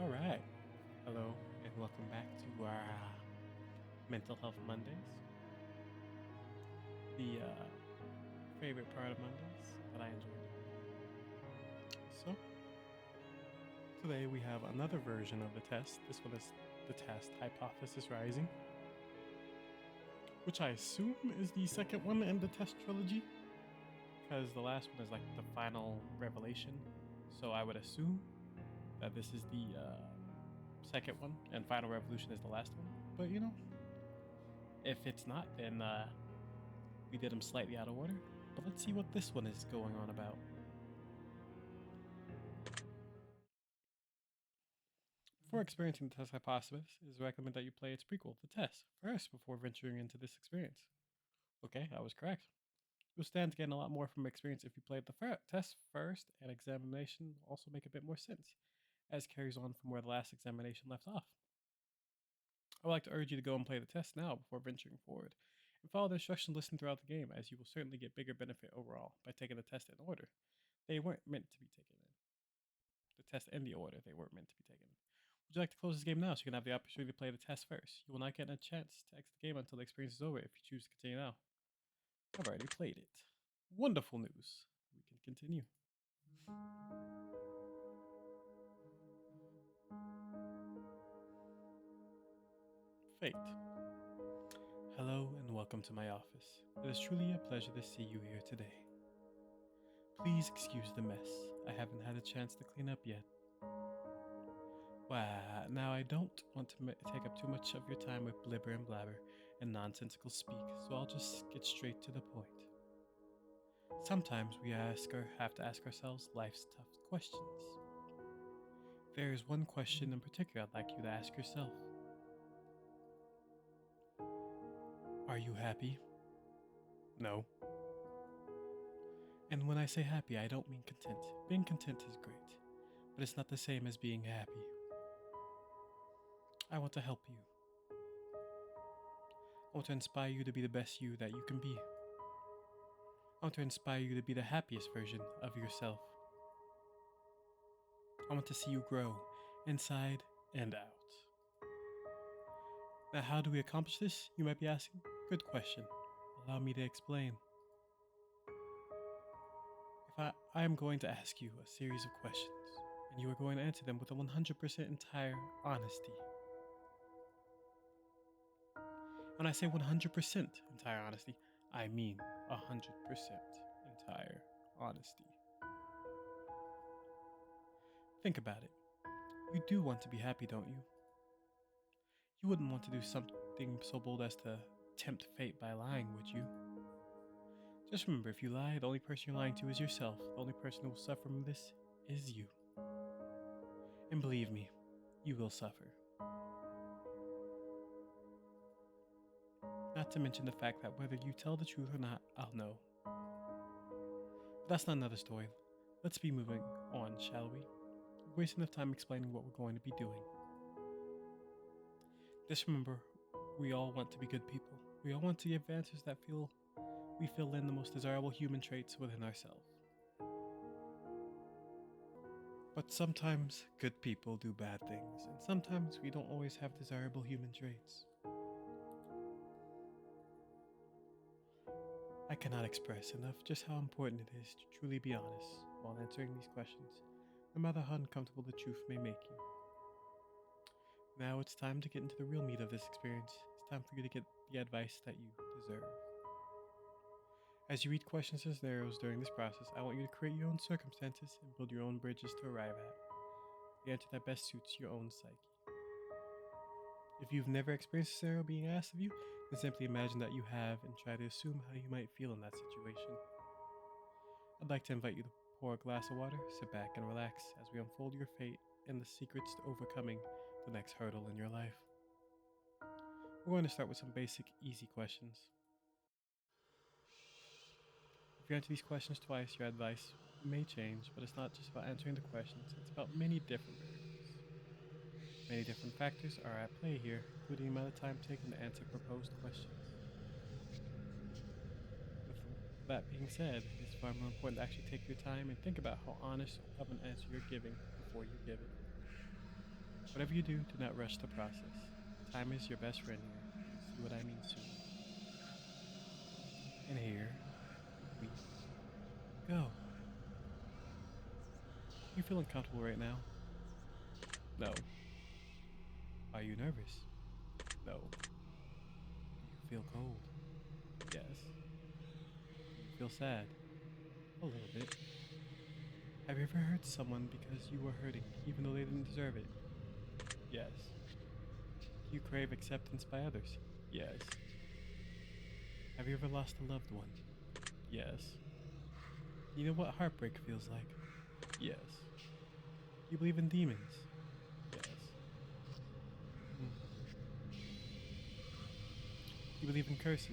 All right. Hello, and welcome back to our Mental Health Mondays, the favorite part of Mondays that I enjoy doing. So, today we have another version of the test. This one is the test Hypothesis Rising, which I assume is the second one in the test trilogy, because the last one is like the final revelation. So, I would assume that this is the second one, and Final Revolution is the last one. But if it's not, then we did them slightly out of order. But let's see what this one is going on about. Before experiencing the test hypothesis, it is recommended that you play its prequel, the test, first before venturing into this experience. Okay, I was correct. You'll stand to gain a lot more from experience if you played the test first, and examination will also make a bit more sense, as it carries on from where the last examination left off. I would like to urge you to go and play the test now before venturing forward, and follow the instructions listed throughout the game, as you will certainly get bigger benefit overall by taking the test in order. They weren't meant to be taken in. The test and the order, they weren't meant to be taken. Would you like to close this game now so you can have the opportunity to play the test first? You will not get a chance to exit the game until the experience is over if you choose to continue now. I've already played it. Wonderful news. We can continue. Fate. Hello and welcome to my office. It is truly a pleasure to see you here today. Please excuse the mess. I haven't had a chance to clean up yet. Wow, now I don't want to take up too much of your time with blibber and blabber and nonsensical speak, so I'll just get straight to the point. Sometimes we have to ask ourselves life's tough questions. There is one question in particular I'd like you to ask yourself. Are you happy? No. And when I say happy, I don't mean content. Being content is great, but it's not the same as being happy. I want to help you. I want to inspire you to be the best you that you can be. I want to inspire you to be the happiest version of yourself. I want to see you grow inside and out. Now, how do we accomplish this? You might be asking. Good question. Allow me to explain. I am going to ask you a series of questions, and you are going to answer them with a 100% entire honesty. When I say 100% entire honesty, I mean 100% entire honesty. Think about it. You do want to be happy, don't you? You wouldn't want to do something so bold as to tempt fate by lying, would you? Just remember, if you lie, the only person you're lying to is yourself. The only person who will suffer from this is you. And believe me, you will suffer. Not to mention the fact that whether you tell the truth or not, I'll know. But that's not another story. Let's be moving on, shall we? We're wasting enough time explaining what we're going to be doing. Just remember, we all want to be good people. We all want to give answers that we fill in the most desirable human traits within ourselves. But sometimes good people do bad things, and sometimes we don't always have desirable human traits. I cannot express enough just how important it is to truly be honest while answering these questions, no matter how uncomfortable the truth may make you. Now it's time to get into the real meat of this experience. It's time for you to get the advice that you deserve. As you read questions and scenarios during this process, I want you to create your own circumstances and build your own bridges to arrive at the answer that best suits your own psyche. If you've never experienced a scenario being asked of you, then simply imagine that you have and try to assume how you might feel in that situation. I'd like to invite you to pour a glass of water, sit back and relax as we unfold your fate and the secrets to overcoming the next hurdle in your life. We're going to start with some basic, easy questions. If you answer these questions twice, your advice may change, but it's not just about answering the questions, it's about many different variables. Many different factors are at play here, including the amount of time taken to answer proposed questions. With that being said, it's far more important to actually take your time and think about how honest of an answer you're giving before you give it. Whatever you do, do not rush the process. Time is your best friend here. You'll see what I mean soon. And here we go. You feel uncomfortable right now? No. Are you nervous? No. Do you feel cold? Yes. Do you feel sad? A little bit. Have you ever hurt someone because you were hurting, even though they didn't deserve it? Yes. Do you crave acceptance by others? Yes. Have you ever lost a loved one? Yes. You know what heartbreak feels like? Yes. You believe in demons? Yes. Hmm. You believe in curses?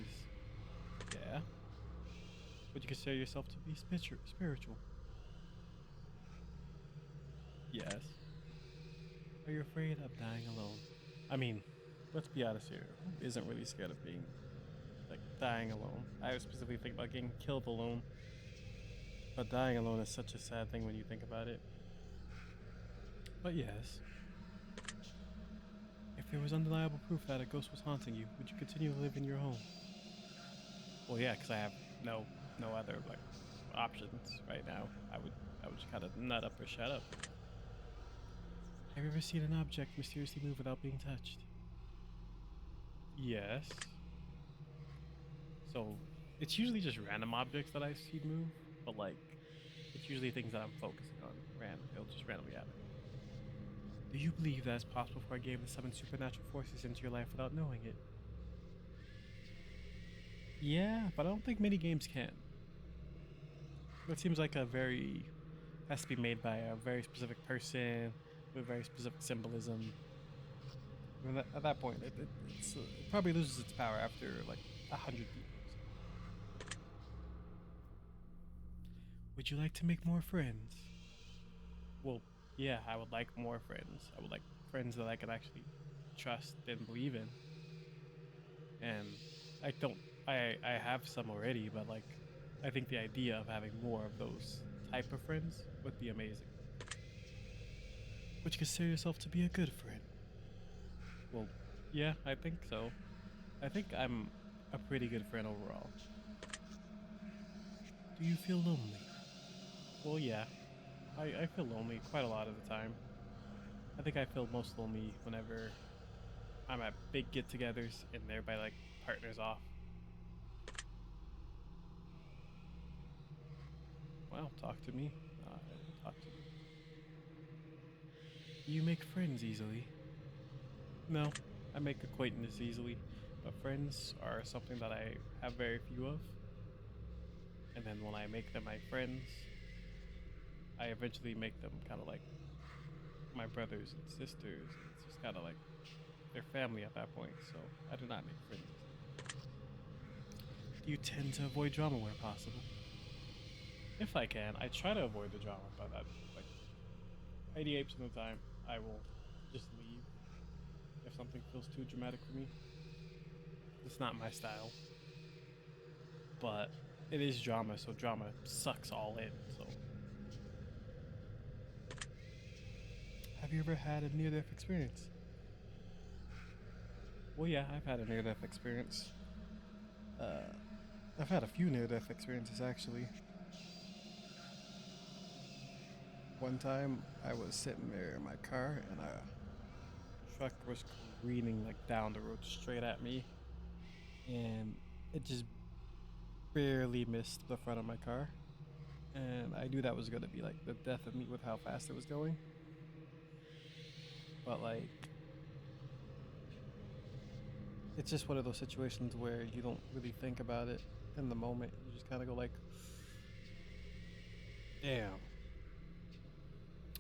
Yeah. Would you consider yourself to be spiritual? Yes. Are you afraid of dying alone? I mean, let's be honest here. Who isn't really scared of being, like, dying alone? I was specifically thinking about getting killed alone, but dying alone is such a sad thing when you think about it. But yes, if there was undeniable proof that a ghost was haunting you, would you continue to live in your home? Well, yeah, because I have no other like options right now. I would just kind of nut up or shut up. Have you ever seen an object mysteriously move without being touched? Yes. So it's usually just random objects that I see move, but like it's usually things that I'm focusing on. Random, it'll just randomly happen. Do you believe that it's possible for a game to summon supernatural forces into your life without knowing it? Yeah, but I don't think many games can. That seems like a very has to be made by a very specific person with very specific symbolism. I mean, at that point, it probably loses its power after like 100 people. Would you like to make more friends? Well, yeah, I would like more friends. I would like friends that I could actually trust and believe in. And I don't, I have some already, but like, I think the idea of having more of those type of friends would be amazing. Would you consider yourself to be a good friend? Well, yeah, I think so. I think I'm a pretty good friend overall. Do you feel lonely? Well, yeah, I feel lonely quite a lot of the time. I think I feel most lonely whenever I'm at big get togethers and everybody like partners off. Well, talk to me. I will talk to you. Do you make friends easily? No, I make acquaintances easily, but friends are something that I have very few of. And then when I make them my friends, I eventually make them kind of like my brothers and sisters. And it's just kind of like their family at that point. So I do not make friends easily. Do you tend to avoid drama where possible? If I can, I try to avoid the drama, but I, like 88% of the time, I will just leave if something feels too dramatic for me. It's not my style, but it is drama, so drama sucks all in. So, have you ever had a near-death experience? Well, yeah, I've had a near-death experience. Uh, I've had a few near-death experiences actually. One time, I was sitting there in my car, and a truck was careening like down the road straight at me, and it just barely missed the front of my car. And I knew that was gonna be like the death of me with how fast it was going. But like, it's just one of those situations where you don't really think about it in the moment. You just kind of go like, "Damn."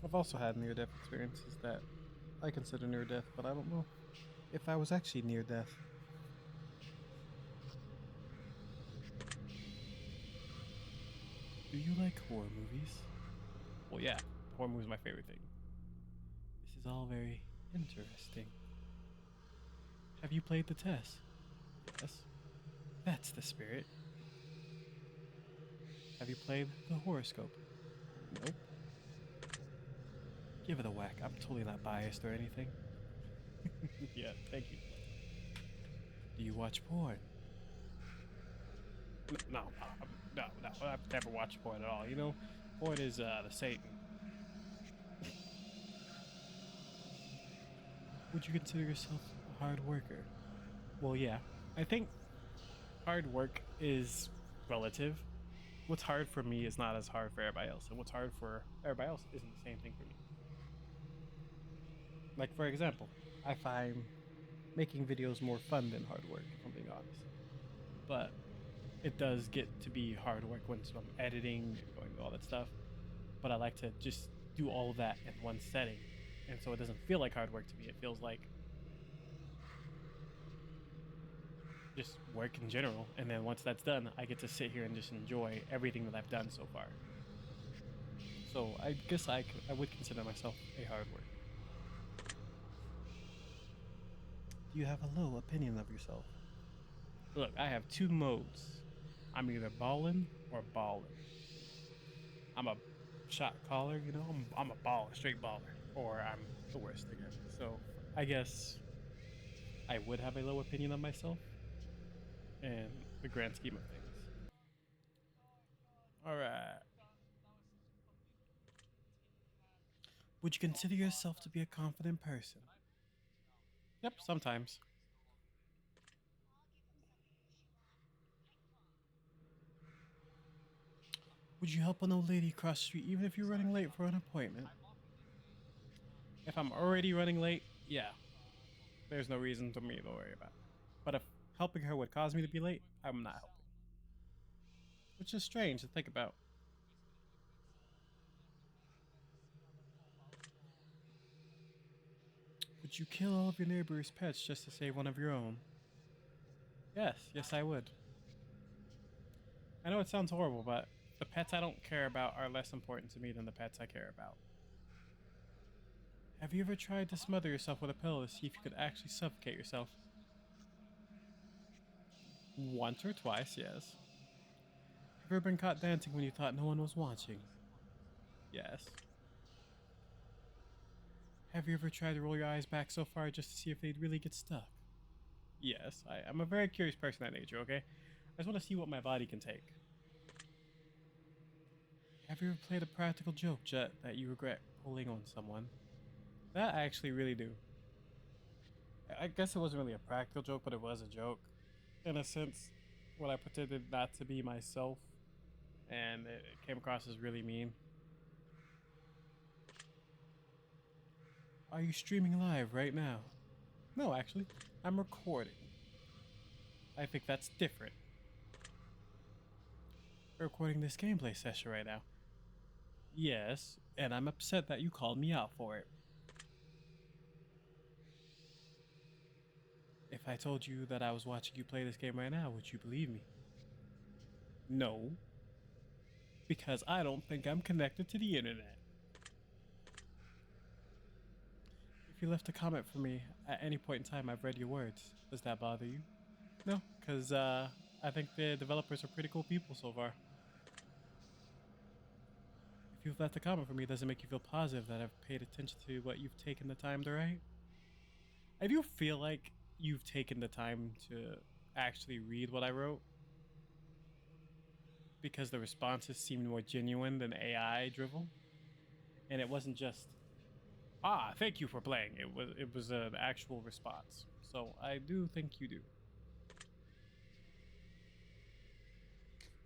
I've also had near-death experiences that I consider near death, but I don't know if I was actually near death. Do you like horror movies? Well, yeah, horror movies are my favorite thing. This is all very interesting. Have you played the test? Yes. That's the spirit. Have you played the horoscope? Nope. Give it a whack. I'm totally not biased or anything. Yeah, thank you. Do you watch porn? No, no. I've never watched porn at all. You know, porn is the Satan. Would you consider yourself a hard worker? Well, yeah. I think hard work is relative. What's hard for me is not as hard for everybody else, and what's hard for everybody else isn't the same thing for me. Like, for example, I find making videos more fun than hard work, if I'm being honest. But it does get to be hard work once I'm editing and going through all that stuff. But I like to just do all of that in one setting. And so it doesn't feel like hard work to me. It feels like just work in general. And then once that's done, I get to sit here and just enjoy everything that I've done so far. So I guess I would consider myself a hard worker. Do you have a low opinion of yourself? Look, I have two modes. I'm either ballin' or ballin'. I'm a shot caller, you know. I'm a baller, straight baller, or I'm the worst again. So I guess I would have a low opinion of myself in the grand scheme of things. All right. Would you consider yourself to be a confident person? Yep, sometimes. Would you help an old lady cross the street even if you're running late for an appointment? If I'm already running late, yeah, there's no reason for me to worry about. But if helping her would cause me to be late, I'm not helping. Which is strange to think about. Would you kill all of your neighbor's pets just to save one of your own? Yes, I would. I know it sounds horrible, but the pets I don't care about are less important to me than the pets I care about. Have you ever tried to smother yourself with a pillow to see if you could actually suffocate yourself? Once or twice, yes. Have you ever been caught dancing when you thought no one was watching? Yes. Have you ever tried to roll your eyes back so far just to see if they'd really get stuck? Yes, I'm a very curious person at nature, okay? I just want to see what my body can take. Have you ever played a practical joke, Jet, that you regret pulling on someone? That I actually really do. I guess it wasn't really a practical joke, but it was a joke. In a sense, when I pretended not to be myself and it came across as really mean. Are you streaming live right now? No, actually, I'm recording. I think that's different. We're recording this gameplay session right now. Yes, and I'm upset that you called me out for it. If I told you that I was watching you play this game right now, would you believe me? No, because I don't think I'm connected to the internet. If you left a comment for me at any point in time, I've read your words. Does that bother you? No, because I think the developers are pretty cool people so far. If you've left a comment for me, does it make you feel positive that I've paid attention to what you've taken the time to write? I do feel like you've taken the time to actually read what I wrote because the responses seemed more genuine than AI drivel, and it wasn't just thank you for playing. It was an actual response. So I do think you do. Do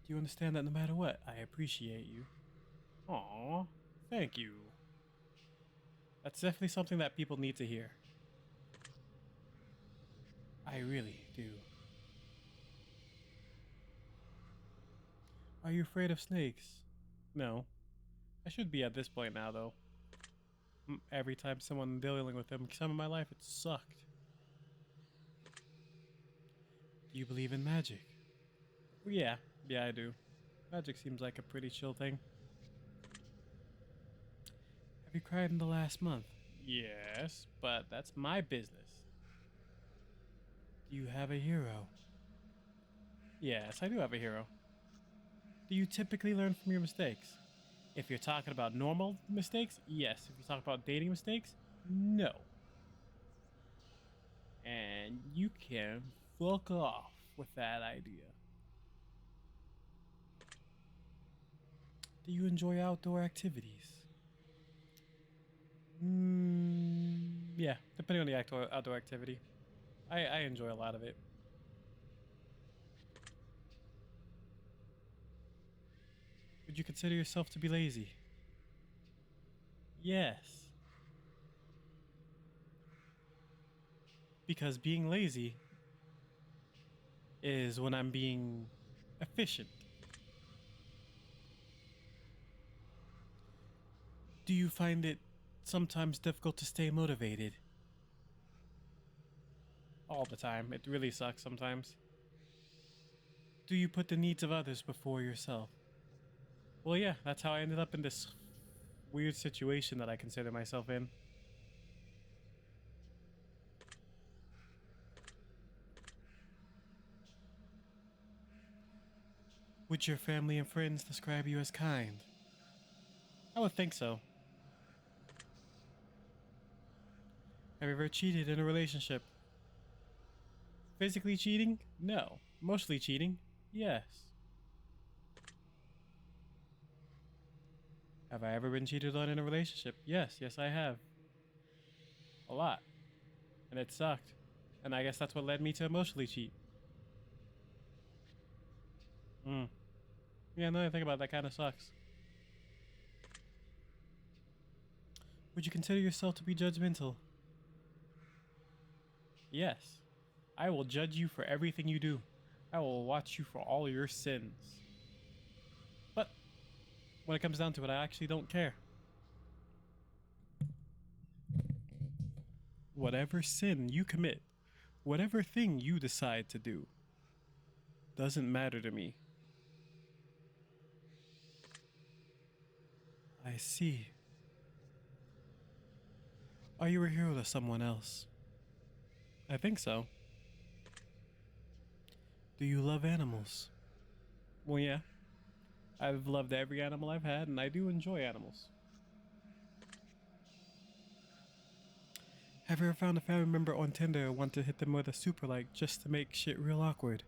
you understand that no matter what, I appreciate you? Aw, thank you. That's definitely something that people need to hear. I really do. Are you afraid of snakes? No. I should be at this point now, though. Every time someone dealing with them, some of my life, it sucked. Do you believe in magic? Well, yeah, I do. Magic seems like a pretty chill thing. Have you cried in the last month? Yes, but that's my business. Do you have a hero? Yes, I do have a hero. Do you typically learn from your mistakes? If you're talking about normal mistakes, yes. If you're talking about dating mistakes, no. And you can fuck off with that idea. Do you enjoy outdoor activities? Yeah, depending on the outdoor activity. I enjoy a lot of it. Would you consider yourself to be lazy? Yes. Because being lazy is when I'm being efficient. Do you find it sometimes difficult to stay motivated? All the time. It really sucks sometimes. Do you put the needs of others before yourself? Well, yeah, that's how I ended up in this weird situation that I consider myself in. Would your family and friends describe you as kind? I would think so. Have you ever cheated in a relationship? Physically cheating? No. Mostly cheating? Yes. Have I ever been cheated on in a relationship? Yes, yes, I have. A lot. And it sucked. And I guess that's what led me to emotionally cheat. Hmm. Yeah, now that I think about it, that kind of sucks. Would you consider yourself to be judgmental? Yes. I will judge you for everything you do. I will watch you for all your sins. But when it comes down to it, I actually don't care. Whatever sin you commit, whatever thing you decide to do, doesn't matter to me. I see. Are you a hero to someone else? I think so. Do you love animals? Well, yeah. I've loved every animal I've had, and I do enjoy animals. Have you ever found a family member on Tinder and want to hit them with a super like just to make shit real awkward?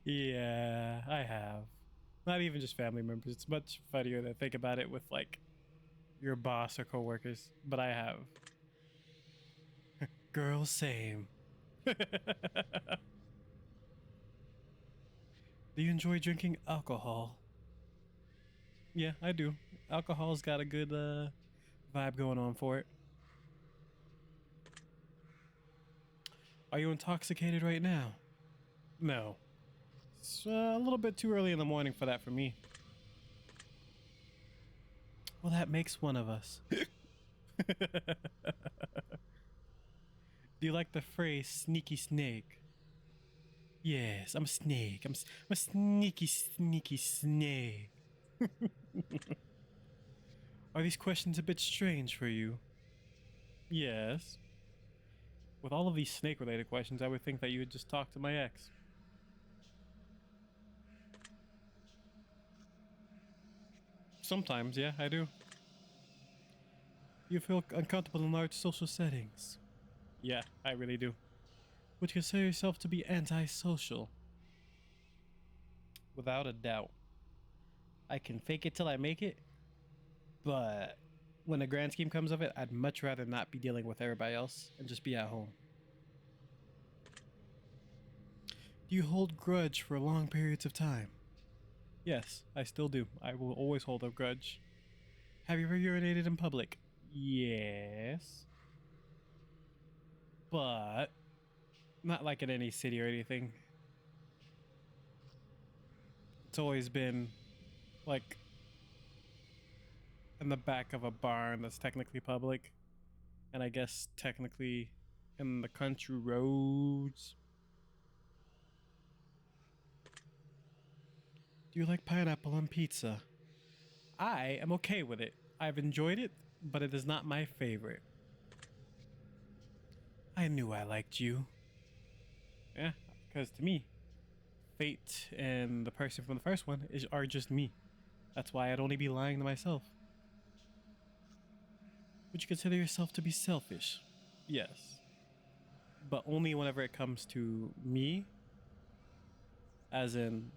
Yeah, I have. Not even just family members. It's much funnier to think about it with like your boss or coworkers, but I have. Girl, same. Do you enjoy drinking alcohol? Yeah, I do. Alcohol's got a good vibe going on for it. Are you intoxicated right now? No. It's a little bit too early in the morning for that for me. Well, that makes one of us. Do you like the phrase sneaky snake? Yes, I'm a snake. I'm a sneaky, sneaky snake. Are these questions a bit strange for you? Yes. With all of these snake related questions, I would think that you would just talk to my ex. Sometimes, yeah, I do. You feel uncomfortable in large social settings? Yeah, I really do. Would you consider yourself to be antisocial? Without a doubt. I can fake it till I make it, but when the grand scheme comes of it, I'd much rather not be dealing with everybody else and just be at home. Do you hold grudge for long periods of time? Yes, I still do. I will always hold a grudge. Have you ever urinated in public? Yes. But not like in any city or anything. It's always been like in the back of a barn that's technically public, and I guess technically in the country roads. Do you like pineapple on pizza? I am okay with it. I've enjoyed it, but it is not my favorite. I knew I liked you. Yeah, because to me, fate and the person from the first one are just me. That's why I'd only be lying to myself. Would you consider yourself to be selfish? Yes. But only whenever it comes to me, as in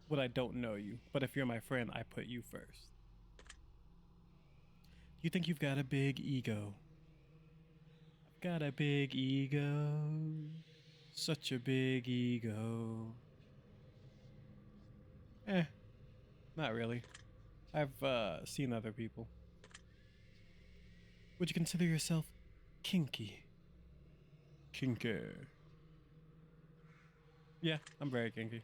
when I don't know you. But if you're my friend, I put you first. You think you've got a big ego. I've got a big ego. Such a big ego. Not really. I've seen other people. Would you consider yourself kinky? Kinky. Yeah, I'm very kinky.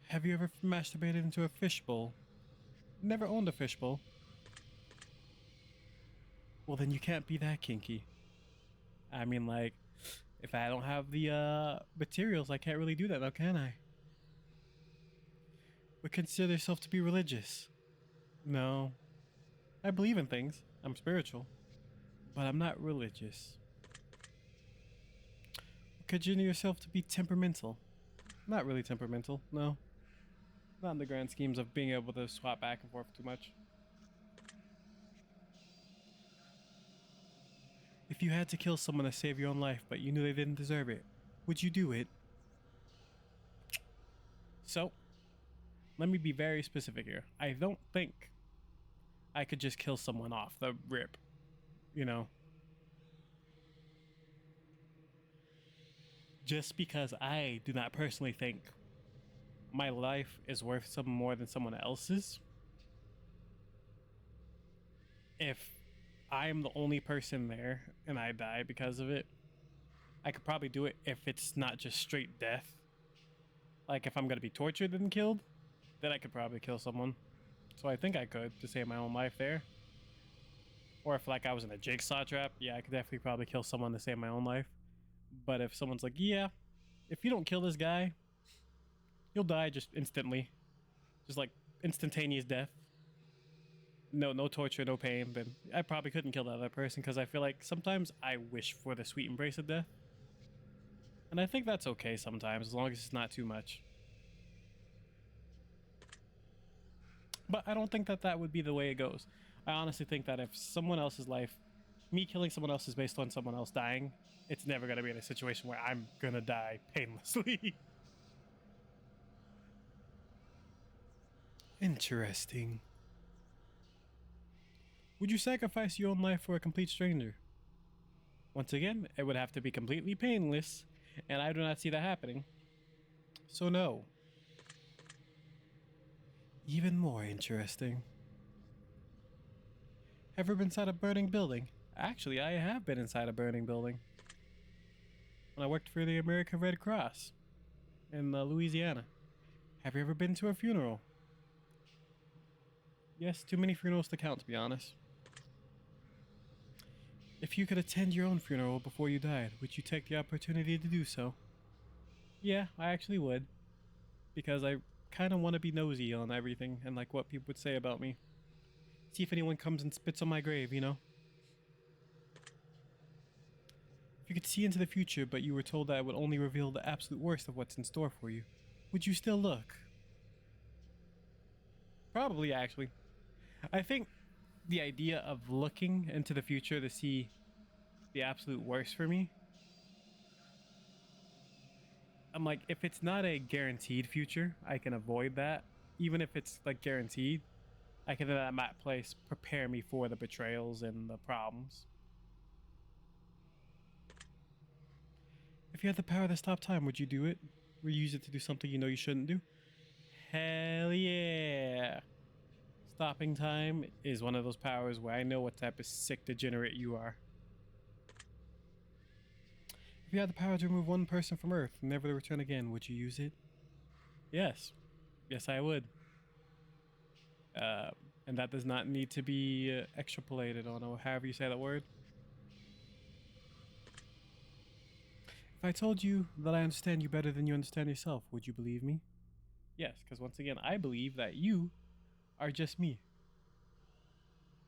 Have you ever masturbated into a fishbowl? Never owned a fishbowl. Well, then you can't be that kinky. I mean, like, if I don't have the materials, I can't really do that now, can I? Would consider yourself to be religious? No. I believe in things. I'm spiritual. But I'm not religious. Consider yourself to be temperamental? Not really temperamental, no. Not in the grand schemes of being able to swap back and forth too much. If you had to kill someone to save your own life, but you knew they didn't deserve it, would you do it? So, let me be very specific here. I don't think I could just kill someone off the rip, you know? Just because I do not personally think my life is worth some more than someone else's. If I'm the only person there and I die because of it, I could probably do it if it's not just straight death. Like if I'm gonna be tortured and killed, then I could probably kill someone. So I think I could to save my own life there. Or if like I was in a jigsaw trap, yeah, I could definitely probably kill someone to save my own life. But if someone's like, yeah, if you don't kill this guy, you'll die just instantly. Just like instantaneous death. No torture, no pain, then I probably couldn't kill the other person because I feel like sometimes I wish for the sweet embrace of death. And I think that's okay sometimes, as long as it's not too much. But I don't think that that would be the way it goes. I honestly think that if someone else's life, me killing someone else is based on someone else dying, it's never going to be in a situation where I'm going to die painlessly. Interesting. Would you sacrifice your own life for a complete stranger? Once again, it would have to be completely painless, and I do not see that happening. So no. Even more interesting. Ever been inside a burning building? Actually, I have been inside a burning building. When I worked for the American Red Cross in Louisiana. Have you ever been to a funeral? Yes, too many funerals to count, to be honest. If you could attend your own funeral before you died, would you take the opportunity to do so? Yeah, I actually would. Because I kind of want to be nosy on everything and like what people would say about me. See if anyone comes and spits on my grave, you know? If you could see into the future, but you were told that it would only reveal the absolute worst of what's in store for you, would you still look? Probably, actually. I think the idea of looking into the future to see the absolute worst for me, I'm like, if it's not a guaranteed future, I can avoid that. Even if it's like guaranteed, I can at that place prepare me for the betrayals and the problems. If you had the power to stop time, would you do it? Or use it to do something you know you shouldn't do? Hell yeah. Stopping time is one of those powers where I know what type of sick degenerate you are. If you had the power to remove one person from Earth, never to return again, would you use it? Yes. Yes, I would. And that does not need to be extrapolated on, or however you say that word. If I told you that I understand you better than you understand yourself, would you believe me? Yes, because once again, I believe that you are just me.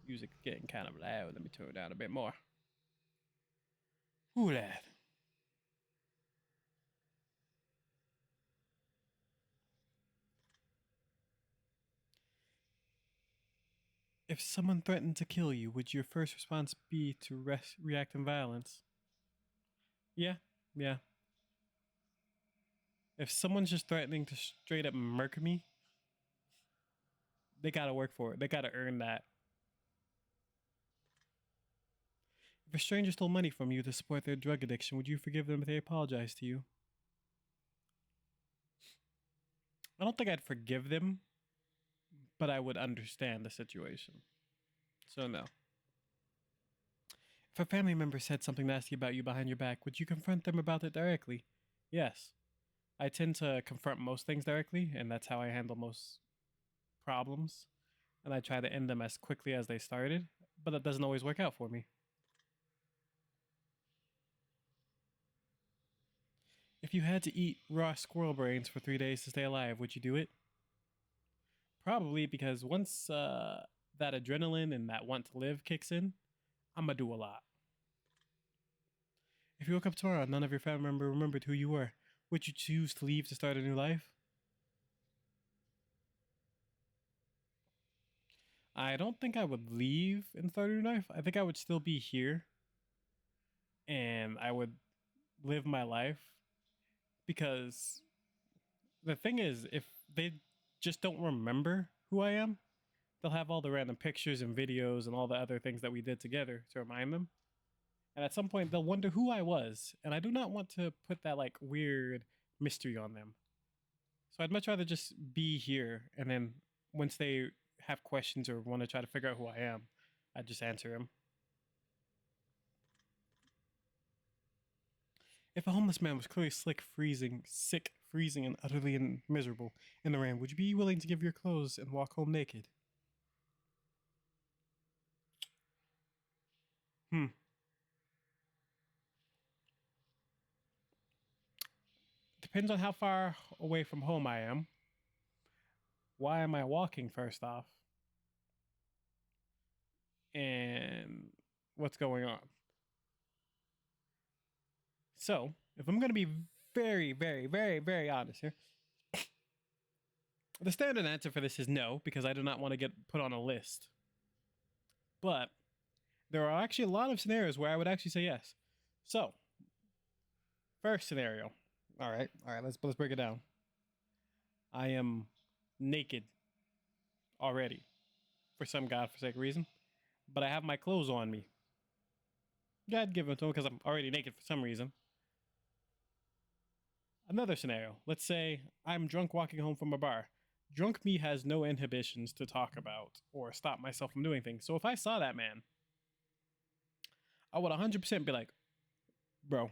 Music getting kind of loud. Let me turn it down a bit more. Who that? If someone threatened to kill you, would your first response be to react in violence? Yeah, yeah. If someone's just threatening to straight up murder me, they gotta work for it. They gotta earn that. If a stranger stole money from you to support their drug addiction, would you forgive them if they apologized to you? I don't think I'd forgive them, but I would understand the situation. So, no. If a family member said something nasty about you behind your back, would you confront them about it directly? Yes. I tend to confront most things directly, and that's how I handle most problems. And I try to end them as quickly as they started, but that doesn't always work out for me. If you had to eat raw squirrel brains for 3 days to stay alive, would you do it? Probably, because once that adrenaline and that want to live kicks in, I'm gonna do a lot. If you woke up tomorrow and none of your family members remembered who you were, would you choose to leave to start a new life? I don't think I would leave and start a new life. I think I would still be here and I would live my life, because the thing is, if they just don't remember who I am, they'll have all the random pictures and videos and all the other things that we did together to remind them. And at some point, they'll wonder who I was. And I do not want to put that like weird mystery on them. So I'd much rather just be here. And then once they have questions or want to try to figure out who I am, I just answer them. If a homeless man was clearly sick, freezing, and utterly miserable in the rain, would you be willing to give your clothes and walk home naked? Hmm. Depends on how far away from home I am. Why am I walking, first off? And what's going on? So, if I'm going to be very, very, very, very honest here, the standard answer for this is no, because I do not want to get put on a list. But there are actually a lot of scenarios where I would actually say yes. So, first scenario. All right, let's break it down. I am naked already for some godforsaken reason, but I have my clothes on me. Yeah, I'd give them to him because I'm already naked for some reason. Another scenario. Let's say I'm drunk walking home from a bar. Drunk me has no inhibitions to talk about or stop myself from doing things. So if I saw that man, I would 100% be like, bro,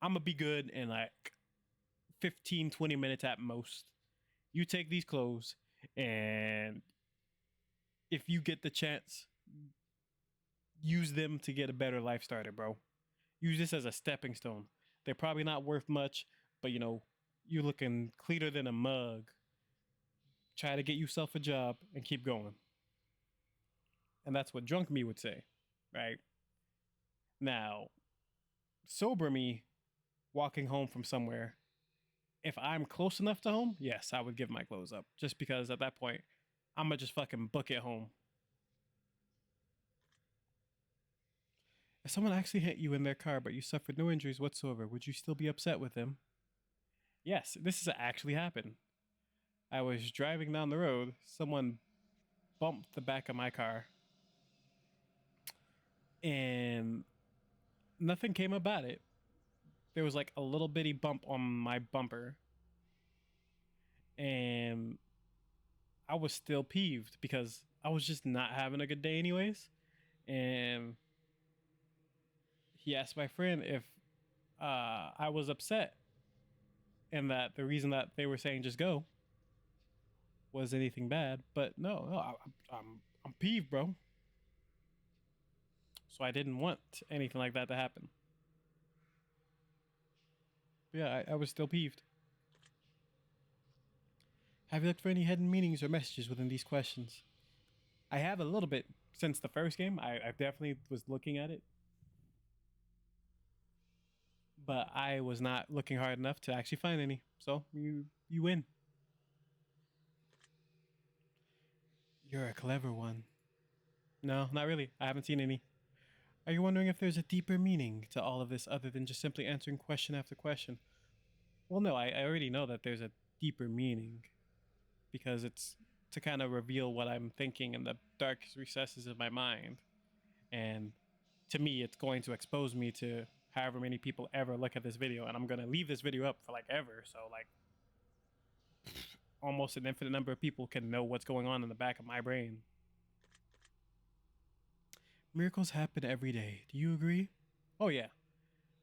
I'm going to be good in like 15, 20 minutes at most. You take these clothes, and if you get the chance, use them to get a better life started, bro. Use this as a stepping stone. They're probably not worth much, but you're looking cleaner than a mug. Try to get yourself a job and keep going. And that's what drunk me would say, right? Now, sober me walking home from somewhere, if I'm close enough to home, yes, I would give my clothes up. Just because at that point, I'm going to just fucking book it home. If someone actually hit you in their car but you suffered no injuries whatsoever, would you still be upset with them? Yes, this has actually happened. I was driving down the road, someone bumped the back of my car, and nothing came about it. There was like a little bitty bump on my bumper, and I was still peeved because I was just not having a good day, anyways. And he asked my friend if I was upset, and that the reason that they were saying just go was anything bad. But no, I'm peeved, bro. So I didn't want anything like that to happen. But yeah, I was still peeved. Have you looked for any hidden meanings or messages within these questions? I have a little bit since the first game. I definitely was looking at it, but I was not looking hard enough to actually find any. So you win. You're a clever one. No, not really. I haven't seen any. Are you wondering if there's a deeper meaning to all of this other than just simply answering question after question? Well, no, I already know that there's a deeper meaning because it's to kind of reveal what I'm thinking in the darkest recesses of my mind. And to me, it's going to expose me to however many people ever look at this video. And I'm going to leave this video up for like ever. So, like, almost an infinite number of people can know what's going on in the back of my brain. Miracles happen every day. Do you agree? Oh, yeah.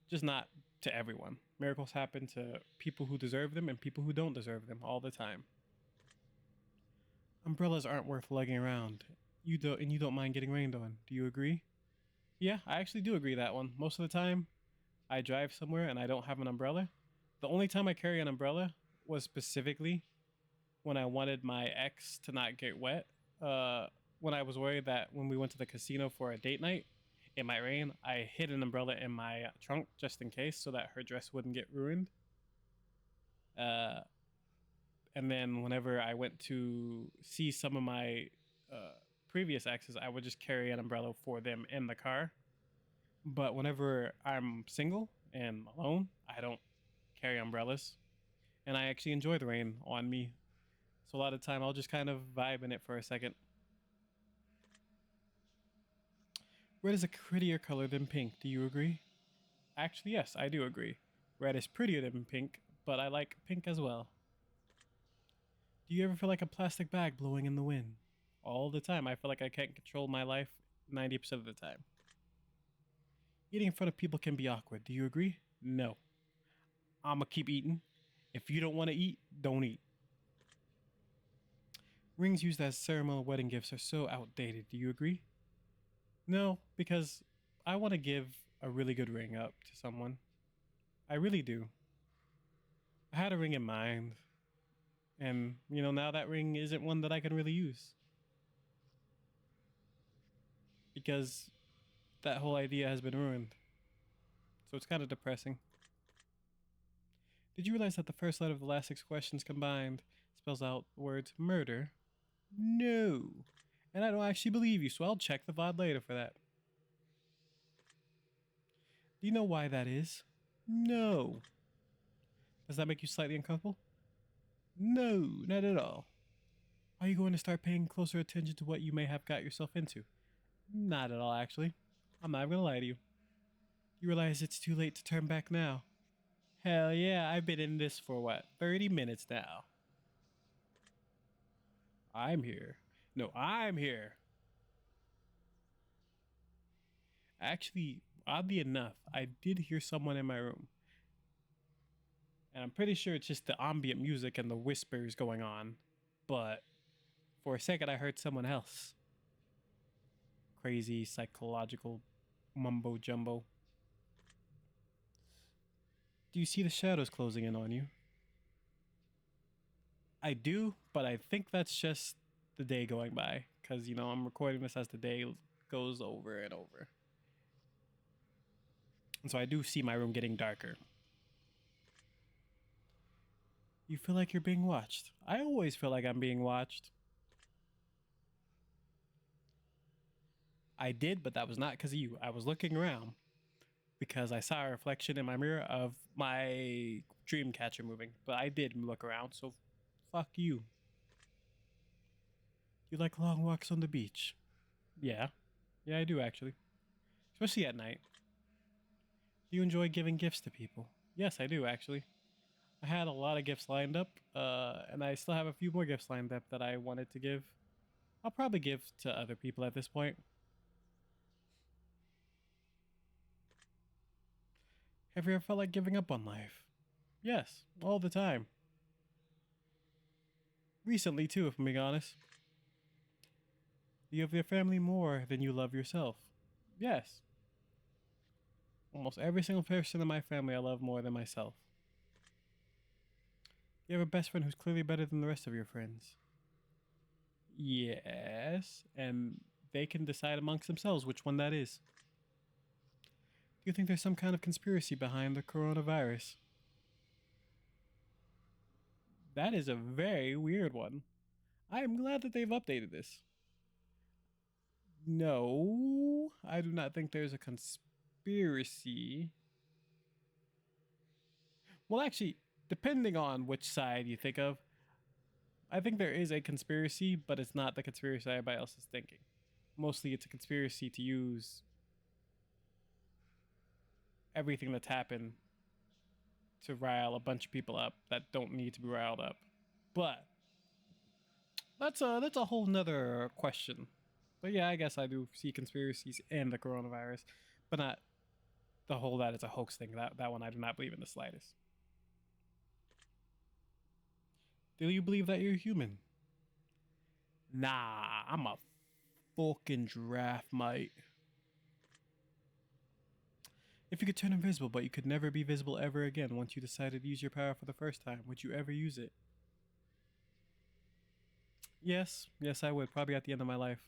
Just not to everyone. Miracles happen to people who deserve them and people who don't deserve them all the time. Umbrellas aren't worth lugging around. You don't mind getting rained on. Do you agree? Yeah, I actually do agree that one. Most of the time, I drive somewhere and I don't have an umbrella. The only time I carry an umbrella was specifically when I wanted my ex to not get wet. When I was worried that when we went to the casino for a date night, it might rain, I hid an umbrella in my trunk just in case so that her dress wouldn't get ruined. Uh, and then whenever I went to see some of my uh, previous exes, I would just carry an umbrella for them in the car. But whenever I'm single and alone, I don't carry umbrellas. And I actually enjoy the rain on me. So a lot of the time I'll just kind of vibe in it for a second. Red is a prettier color than pink. Do you agree? Actually, yes, I do agree. Red is prettier than pink, but I like pink as well. Do you ever feel like a plastic bag blowing in the wind? All the time. I feel like I can't control my life 90% of the time. Eating in front of people can be awkward. Do you agree? No. I'ma keep eating. If you don't want to eat, don't eat. Rings used as ceremonial wedding gifts are so outdated. Do you agree? No, because I want to give a really good ring up to someone. I really do. I had a ring in mind, and now that ring isn't one that I can really use because that whole idea has been ruined. So it's kind of depressing. Did you realize that the first letter of the last 6 questions combined spells out the words murder? No. And I don't actually believe you, so I'll check the VOD later for that. Do you know why that is? No. Does that make you slightly uncomfortable? No, not at all. Are you going to start paying closer attention to what you may have got yourself into? Not at all, actually. I'm not even gonna lie to you. You realize it's too late to turn back now? Hell yeah, I've been in this for what, 30 minutes now. I'm here. No, I'm here. Actually, oddly enough, I did hear someone in my room. And I'm pretty sure it's just the ambient music and the whispers going on. But for a second, I heard someone else. Crazy psychological mumbo jumbo. Do you see the shadows closing in on you? I do, but I think that's just the day going by. Because, I'm recording this as the day goes over and over. And so I do see my room getting darker. You feel like you're being watched. I always feel like I'm being watched. I did, but that was not because of you. I was looking around because I saw a reflection in my mirror of my dream catcher moving. But I did look around, so fuck you. You like long walks on the beach? Yeah. Yeah, I do actually. Especially at night. Do you enjoy giving gifts to people? Yes, I do actually. I had a lot of gifts lined up, and I still have a few more gifts lined up that I wanted to give. I'll probably give to other people at this point. Have you ever felt like giving up on life? Yes, all the time. Recently, too, if I'm being honest. You love your family more than you love yourself. Yes. Almost every single person in my family I love more than myself. You have a best friend who's clearly better than the rest of your friends. Yes, and they can decide amongst themselves which one that is. Do you think there's some kind of conspiracy behind the coronavirus? That is a very weird one. I am glad that they've updated this. No, I do not think there's a conspiracy. Well, actually, depending on which side you think of, I think there is a conspiracy, but it's not the conspiracy everybody else is thinking. Mostly, it's a conspiracy to use everything that's happened to rile a bunch of people up that don't need to be riled up. But that's a whole nother question. But yeah, I guess I do see conspiracies and the coronavirus, but not the whole that it's a hoax thing. That one I do not believe in the slightest. Do you believe that you're human? Nah, I'm a fucking giraffe, mate. If you could turn invisible, but you could never be visible ever again once you decided to use your power for the first time, would you ever use it? Yes, I would. Probably at the end of my life.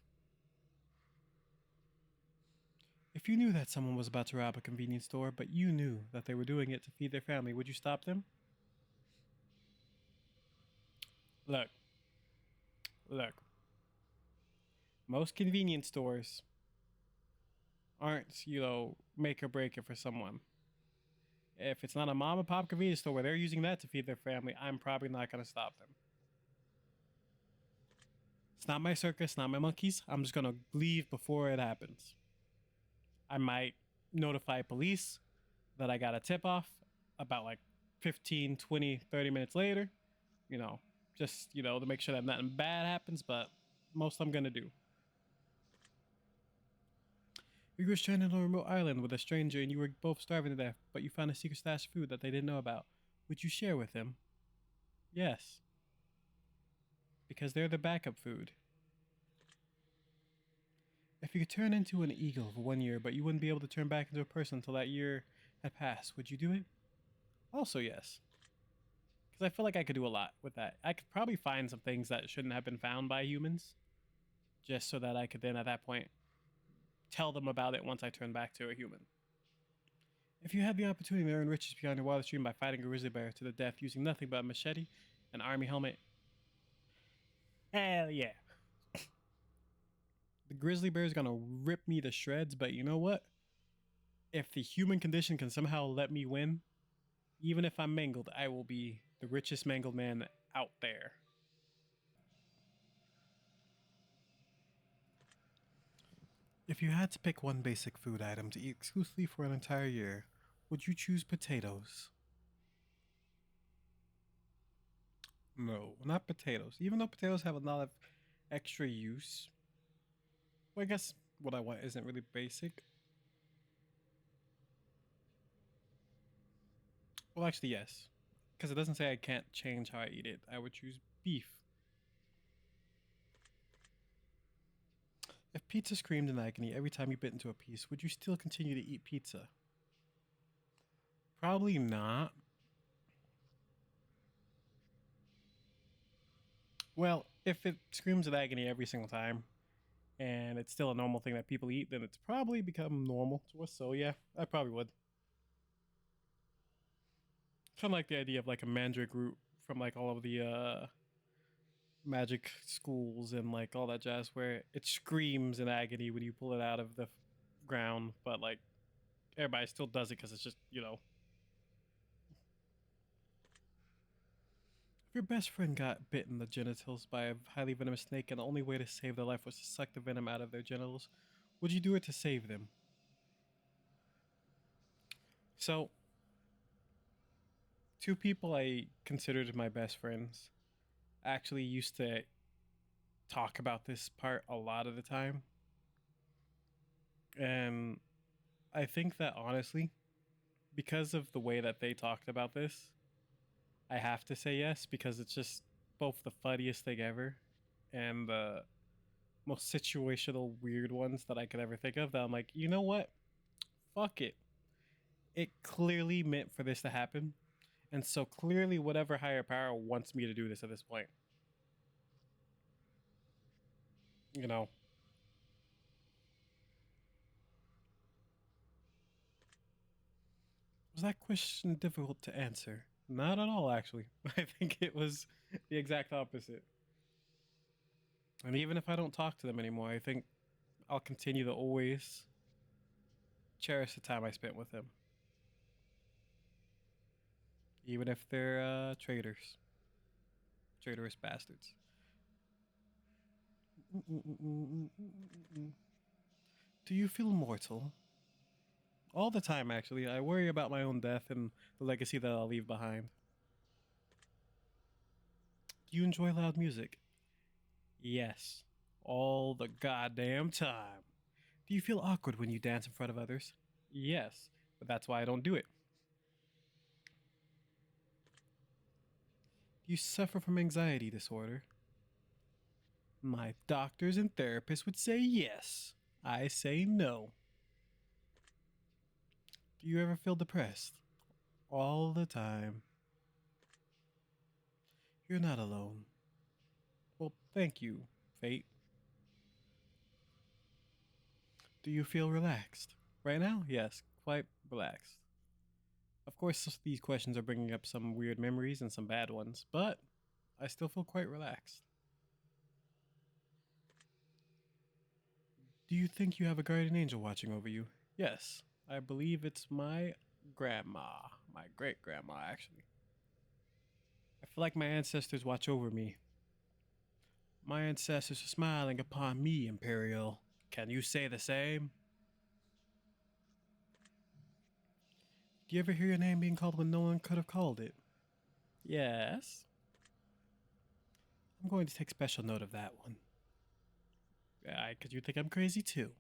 If you knew that someone was about to rob a convenience store, but you knew that they were doing it to feed their family, would you stop them? Look, look. Most convenience stores aren't, make or break it for someone. If it's not a mom and pop convenience store where they're using that to feed their family, I'm probably not going to stop them. It's not my circus, not my monkeys. I'm just going to leave before it happens. I might notify police that I got a tip off about like 15, 20, 30 minutes later, you know, just, to make sure that nothing bad happens, but most I'm going to do. You were stranded on a remote island with a stranger and you were both starving to death, but you found a secret stash of food that they didn't know about. Would you share with them? Yes, because they're the backup food. If you could turn into an eagle for 1 year, but you wouldn't be able to turn back into a person until that year had passed, would you do it? Also, yes. Because I feel like I could do a lot with that. I could probably find some things that shouldn't have been found by humans, just so that I could then, at that point, tell them about it once I turn back to a human. If you had the opportunity to earn riches beyond your wildest dream by fighting a grizzly bear to the death using nothing but a machete, an army helmet, hell yeah. The grizzly bear is gonna rip me to shreds, but you know what? If the human condition can somehow let me win, even if I'm mangled, I will be the richest mangled man out there. If you had to pick one basic food item to eat exclusively for an entire year, would you choose potatoes? No, not potatoes. Even though potatoes have a lot of extra use. Well, I guess what I want isn't really basic. Well, actually, yes. Because it doesn't say I can't change how I eat it. I would choose beef. If pizza screamed in agony every time you bit into a piece, would you still continue to eat pizza? Probably not. Well, if it screams in agony every single time, and it's still a normal thing that people eat, then it's probably become normal to us. So yeah, I probably would. Kind of like the idea of like a mandrake root from like all of the magic schools and like all that jazz, where it screams in agony when you pull it out of the ground, but like everybody still does it because it's just If your best friend got bit in the genitals by a highly venomous snake and the only way to save their life was to suck the venom out of their genitals, would you do it to save them? So, two people I considered my best friends actually used to talk about this part a lot of the time. And I think that honestly, because of the way that they talked about this, I have to say yes because it's just both the funniest thing ever and the most situational weird ones that I could ever think of. That I'm like, you know what? Fuck it. It clearly meant for this to happen. And so clearly, whatever higher power wants me to do this at this point. You know, was that question difficult to answer? Not at all, actually. I think it was the exact opposite. And even if I don't talk to them anymore, I think I'll continue to always cherish the time I spent with him, even if they're traitorous bastards. Do you feel mortal? All the time, actually. I worry about my own death and the legacy that I'll leave behind. Do you enjoy loud music? Yes. All the goddamn time. Do you feel awkward when you dance in front of others? Yes, but that's why I don't do it. Do you suffer from anxiety disorder? My doctors and therapists would say yes. I say no. Do you ever feel depressed? All the time. You're not alone. Well, thank you, Fate. Do you feel relaxed? Right now? Yes, quite relaxed. Of course, these questions are bringing up some weird memories and some bad ones, but I still feel quite relaxed. Do you think you have a guardian angel watching over you? Yes, I believe it's my grandma. My great grandma, actually. I feel like my ancestors watch over me. My ancestors are smiling upon me, Imperial. Can you say the same? Do you ever hear your name being called when no one could have called it? Yes. I'm going to take special note of that one. Because you think I'm crazy too.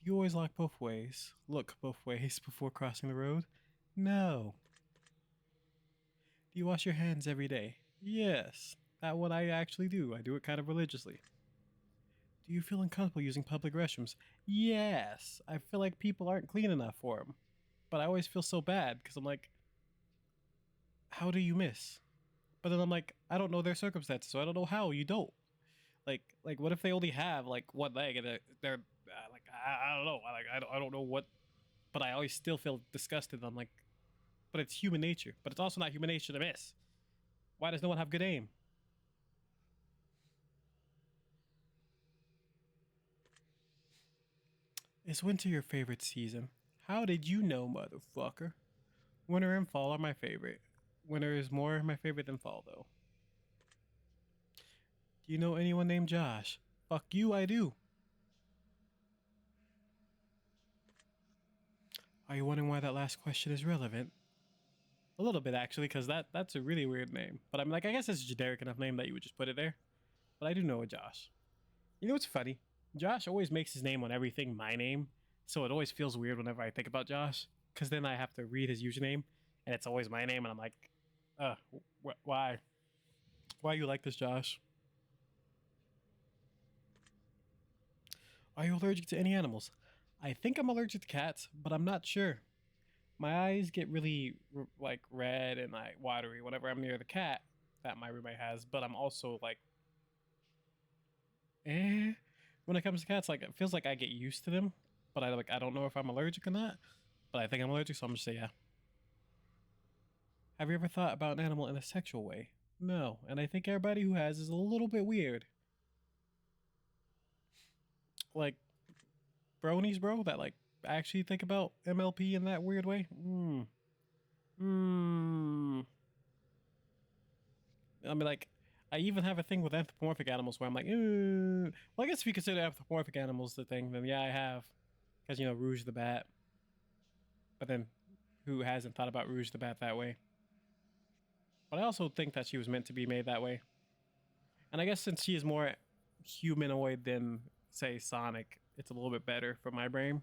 Do you always look both ways before crossing the road? No. Do you wash your hands every day? Yes. That what I actually do. I do it kind of religiously. Do you feel uncomfortable using public restrooms? Yes. I feel like people aren't clean enough for them. But I always feel so bad because I'm like, how do you miss? But then I'm like, I don't know their circumstances, so I don't know how you don't. Like, what if they only have like one leg and they're like, I don't know, I don't know what, but I always still feel disgusted. I'm like, but it's human nature. But it's also not human nature to miss. Why does no one have good aim? Is winter your favorite season? How did you know, motherfucker? Winter and fall are my favorite. Winter is more my favorite than fall, though. Do you know anyone named Josh? Fuck you, I do. Are you wondering why that last question is relevant? A little bit, actually, because that's a really weird name. But I'm like, I guess it's a generic enough name that you would just put it there. But I do know a Josh. You know what's funny? Josh always makes his name on everything my name, so it always feels weird whenever I think about Josh, because then I have to read his username, and it's always my name, and I'm like, why? Why you like this, Josh? Are you allergic to any animals? I think I'm allergic to cats, but I'm not sure. My eyes get really like red and like watery whenever I'm near the cat that my roommate has, but I'm also like, eh. When it comes to cats, like it feels like I get used to them, but I don't know if I'm allergic or not. But I think I'm allergic, so I'm just say yeah. Have you ever thought about an animal in a sexual way? No, and I think everybody who has is a little bit weird. Like bronies, bro, that like actually think about MLP in that weird way. Hmm. I mean, like, I even have a thing with anthropomorphic animals where I'm like, well, I guess if you consider anthropomorphic animals the thing, then yeah, I have, because you know Rouge the Bat. But then, who hasn't thought about Rouge the Bat that way? But I also think that she was meant to be made that way. And I guess since she is more humanoid than, say, Sonic, it's a little bit better for my brain.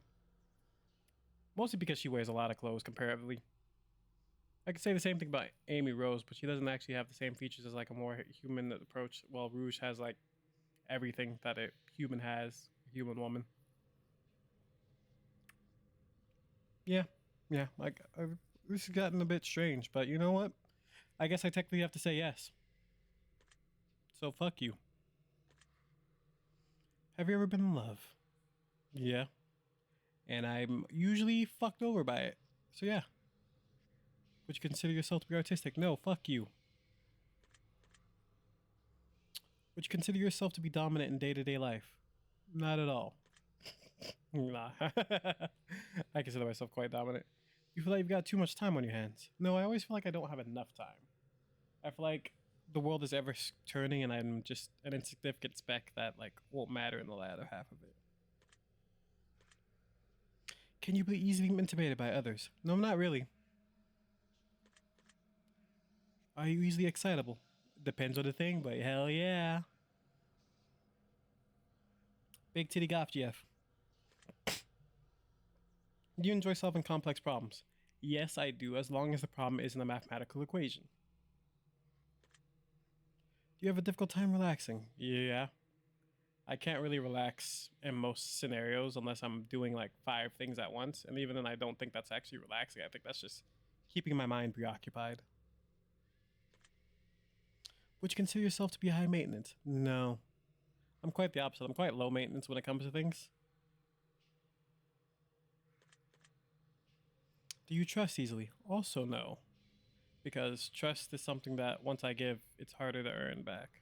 Mostly because she wears a lot of clothes comparatively. I could say the same thing about Amy Rose, but she doesn't actually have the same features as like a more human approach. Well, Rouge has like everything that a human has, a human woman. Yeah, yeah. Like this has gotten a bit strange, but you know what? I guess I technically have to say yes. So fuck you. Have you ever been in love? Yeah. And I'm usually fucked over by it. So yeah. Would you consider yourself to be artistic? No, fuck you. Would you consider yourself to be dominant in day-to-day life? Not at all. Nah. I consider myself quite dominant. You feel like you've got too much time on your hands. No, I always feel like I don't have enough time. I feel like the world is ever turning and I'm just an insignificant speck that like won't matter in the latter half of it. Can you be easily intimidated by others? No, I'm not really. Are you easily excitable? Depends on the thing, but hell yeah. Big titty goth GF. Do you enjoy solving complex problems? Yes, I do, as long as the problem isn't a mathematical equation. Do you have a difficult time relaxing? Yeah. I can't really relax in most scenarios unless I'm doing like 5 things at once. And even then, I don't think that's actually relaxing. I think that's just keeping my mind preoccupied. Would you consider yourself to be high maintenance? No. I'm quite the opposite. I'm quite low maintenance when it comes to things. Do you trust easily? Also, no. Because trust is something that once I give, it's harder to earn back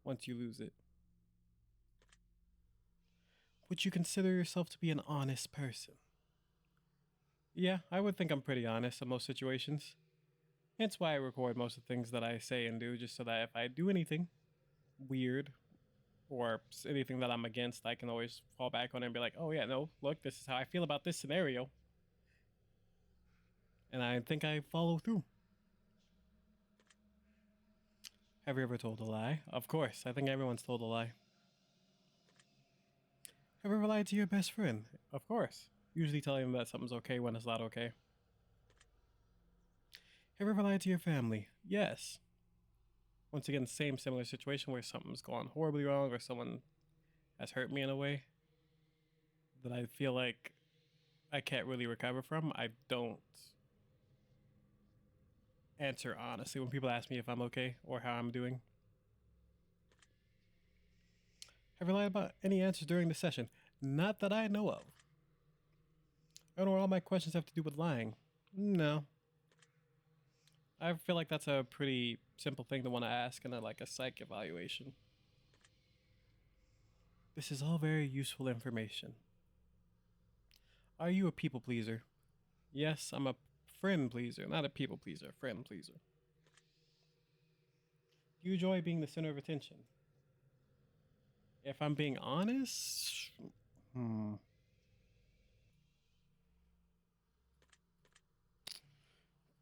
once you lose it. Would you consider yourself to be an honest person? Yeah, I would think I'm pretty honest in most situations. Hence why I record most of the things that I say and do, just so that if I do anything weird or anything that I'm against, I can always fall back on it and be like, oh yeah, no, look, this is how I feel about this scenario. And I think I follow through. Have you ever told a lie? Of course, I think everyone's told a lie. Have you ever lied to your best friend? Of course. Usually telling them that something's okay when it's not okay. Have you ever lied to your family? Yes. Once again, same similar situation where something's gone horribly wrong or someone has hurt me in a way that I feel like I can't really recover from. I don't answer honestly when people ask me if I'm okay or how I'm doing. Have you lied about any answers during the session? Not that I know of. I don't know what all my questions have to do with lying. No. I feel like that's a pretty simple thing to want to ask in a psych evaluation. This is all very useful information. Are you a people pleaser? Yes, I'm a friend pleaser, not a people pleaser, a friend pleaser. Do you enjoy being the center of attention? If I'm being honest, hmm.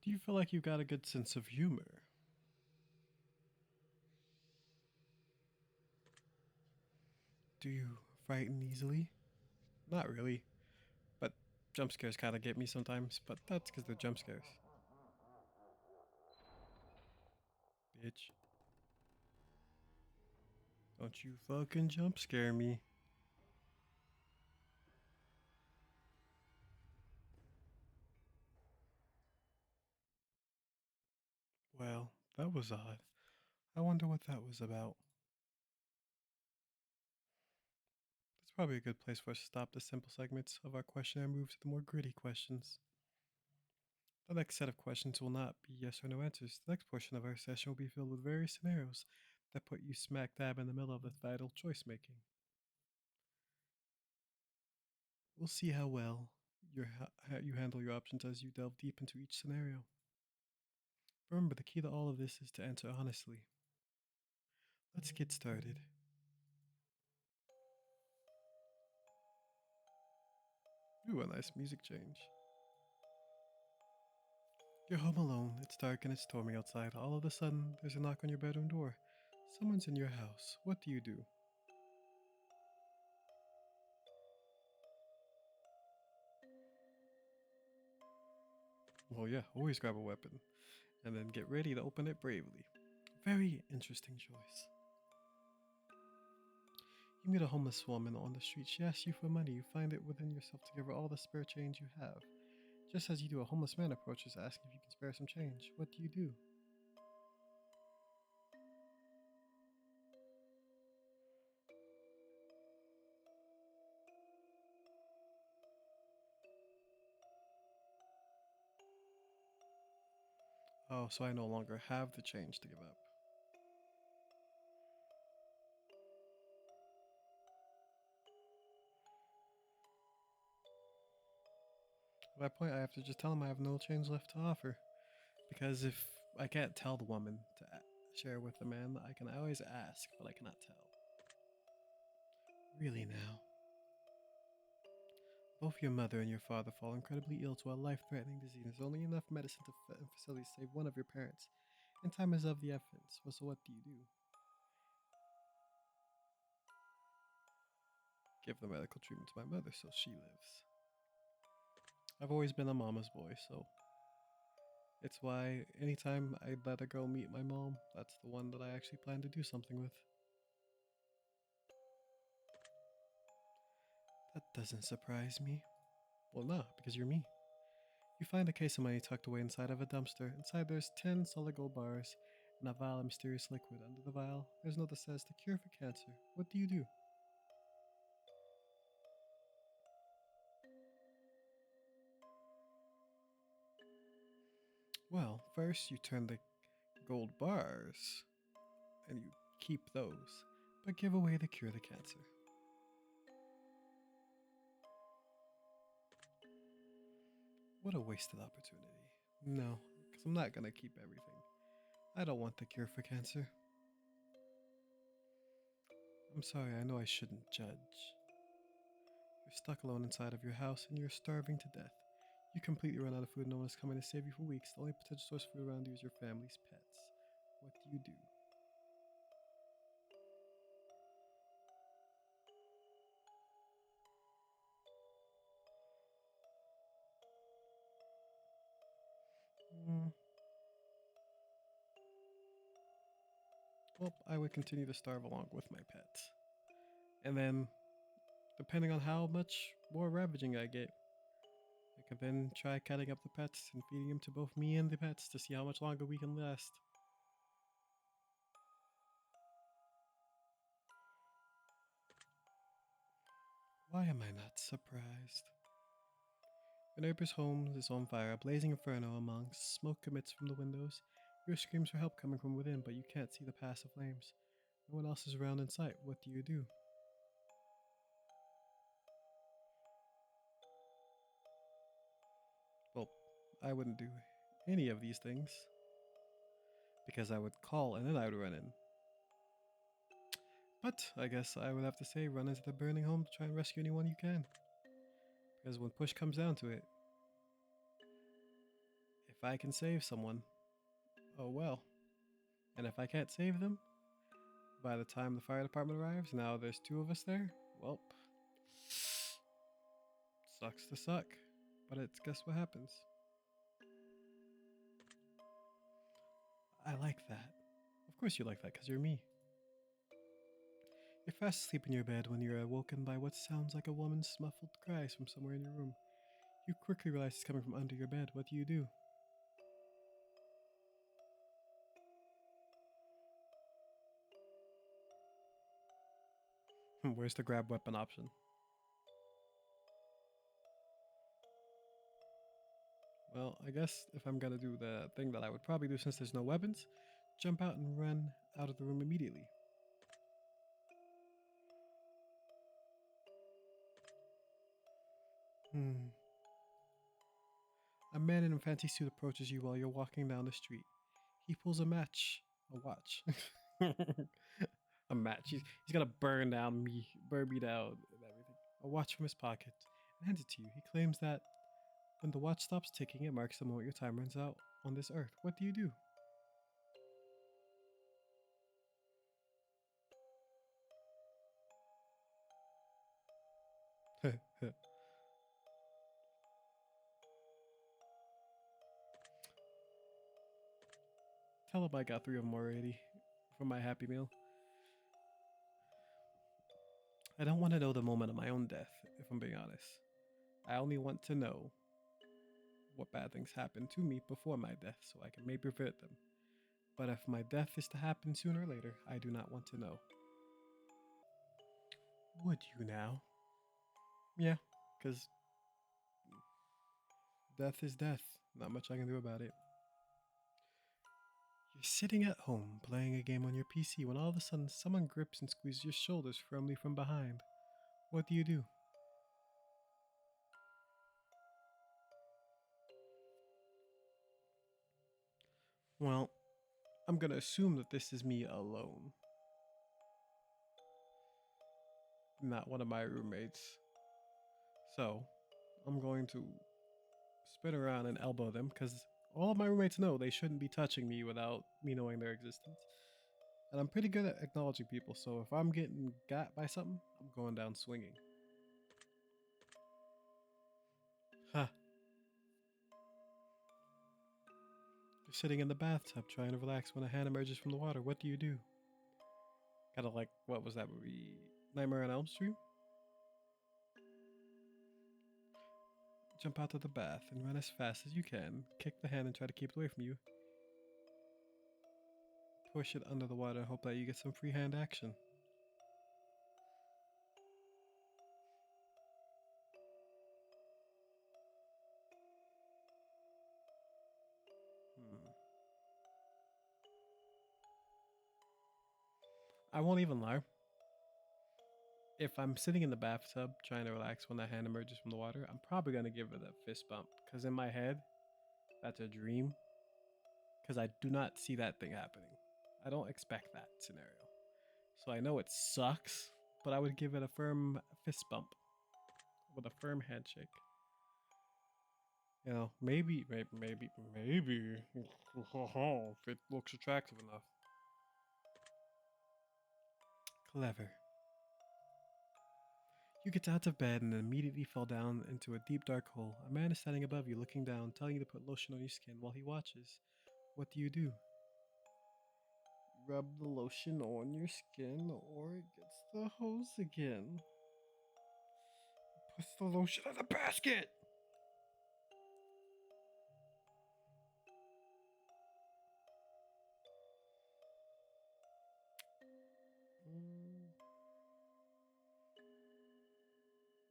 Do you feel like you've got a good sense of humor? Do you frighten easily? Not really, but jump scares kind of get me sometimes, but that's because they're jump scares. Bitch. Don't you fucking jump scare me. Well, that was odd. I wonder what that was about. That's probably a good place for us to stop the simple segments of our questionnaire and move to the more gritty questions. The next set of questions will not be yes or no answers. The next portion of our session will be filled with various scenarios that put you smack dab in the middle of the vital choice making. We'll see how well you handle your options as you delve deep into each scenario. Remember, the key to all of this is to answer honestly. Let's get started. Ooh, a nice music change. You're home alone. It's dark and it's stormy outside. All of a sudden, there's a knock on your bedroom door. Someone's in your house. What do you do? Well, yeah, always grab a weapon. And then get ready to open it bravely. Very interesting choice. You meet a homeless woman on the street. She asks you for money. You find it within yourself to give her all the spare change you have. Just as you do, a homeless man approaches asking if you can spare some change. What do you do? Oh, so I no longer have the change to give up. At that point, I have to just tell him I have no change left to offer. Because if I can't tell the woman to share with the man, I can always ask, but I cannot tell. Really now. Both your mother and your father fall incredibly ill to a life-threatening disease. There's only enough medicine and facilities to save one of your parents, and time is of the essence. Well, so what do you do? Give the medical treatment to my mother so she lives. I've always been a mama's boy, so it's why anytime I let a girl meet my mom, that's the one that I actually plan to do something with. That doesn't surprise me. Well, no, because you're me. You find a case of money tucked away inside of a dumpster. Inside there's 10 solid gold bars and a vial of mysterious liquid. Under the vial, there's a note that says, "The cure for cancer." What do you do? Well, first you turn the gold bars and you keep those, but give away the cure to cancer. What a wasted opportunity. No, because I'm not gonna keep everything. I don't want the cure for cancer. I'm sorry, I know I shouldn't judge. You're stuck alone inside of your house and you're starving to death. You completely run out of food, no one is coming to save you for weeks. The only potential source of food around you is your family's pets. What do you do? Mm, well, I would continue to starve along with my pets. And then, depending on how much more ravaging I get, I could then try cutting up the pets and feeding them to both me and the pets to see how much longer we can last. Why am I not surprised? Your neighbor's home is on fire, a blazing inferno amongst smoke emits from the windows. Your screams for help coming from within, but you can't see the path of flames. No one else is around in sight. What do you do? Well, I wouldn't do any of these things because I would call and then I would run in. But I guess I would have to say run into the burning home to try and rescue anyone you can. Because when push comes down to it, if I can save someone, oh well. And if I can't save them, by the time the fire department arrives, now there's two of us there, well, sucks to suck. But it's guess what happens? I like that. Of course you like that, because you're me. You're fast asleep in your bed when you're awoken by what sounds like a woman's muffled cries from somewhere in your room. You quickly realize it's coming from under your bed. What do you do? Where's the grab weapon option? Well, I guess if I'm gonna do the thing that I would probably do since there's no weapons, jump out and run out of the room immediately. Hmm. A man in a fancy suit approaches you while you're walking down the street. He pulls a match, a watch, a match. He's gonna burn me down, and everything. A watch from his pocket and hands it to you. He claims that when the watch stops ticking, it marks the moment your time runs out on this earth. What do you do? Tell him I got three of them already from my Happy Meal. I don't want to know the moment of my own death, if I'm being honest. I only want to know what bad things happened to me before my death so I can maybe prevent them. But if my death is to happen sooner or later, I do not want to know. Would you now? Yeah, because death is death. Not much I can do about it. You're sitting at home playing a game on your PC when all of a sudden someone grips and squeezes your shoulders firmly from behind. What do you do? Well, I'm gonna assume that this is me alone, not one of my roommates. So, I'm going to spin around and elbow them because all of my roommates know they shouldn't be touching me without me knowing their existence. And I'm pretty good at acknowledging people, so if I'm getting got by something, I'm going down swinging. Huh. You're sitting in the bathtub trying to relax when a hand emerges from the water. What do you do? Kind of like, what was that movie? Nightmare on Elm Street? Jump out of the bath and run as fast as you can. Kick the hand and try to keep it away from you. Push it under the water and hope that you get some free hand action. Hmm. I won't even lie. If I'm sitting in the bathtub trying to relax when that hand emerges from the water, I'm probably gonna give it a fist bump. Cause in my head, that's a dream. Cause I do not see that thing happening. I don't expect that scenario. So I know it sucks, but I would give it a firm fist bump with a firm handshake. You know, maybe if it looks attractive enough. Clever. You get out of bed and immediately fall down into a deep dark hole. A man is standing above you, looking down, telling you to put lotion on your skin while he watches. What do you do? Rub the lotion on your skin or it gets the hose again. Puts the lotion in the basket! Mm.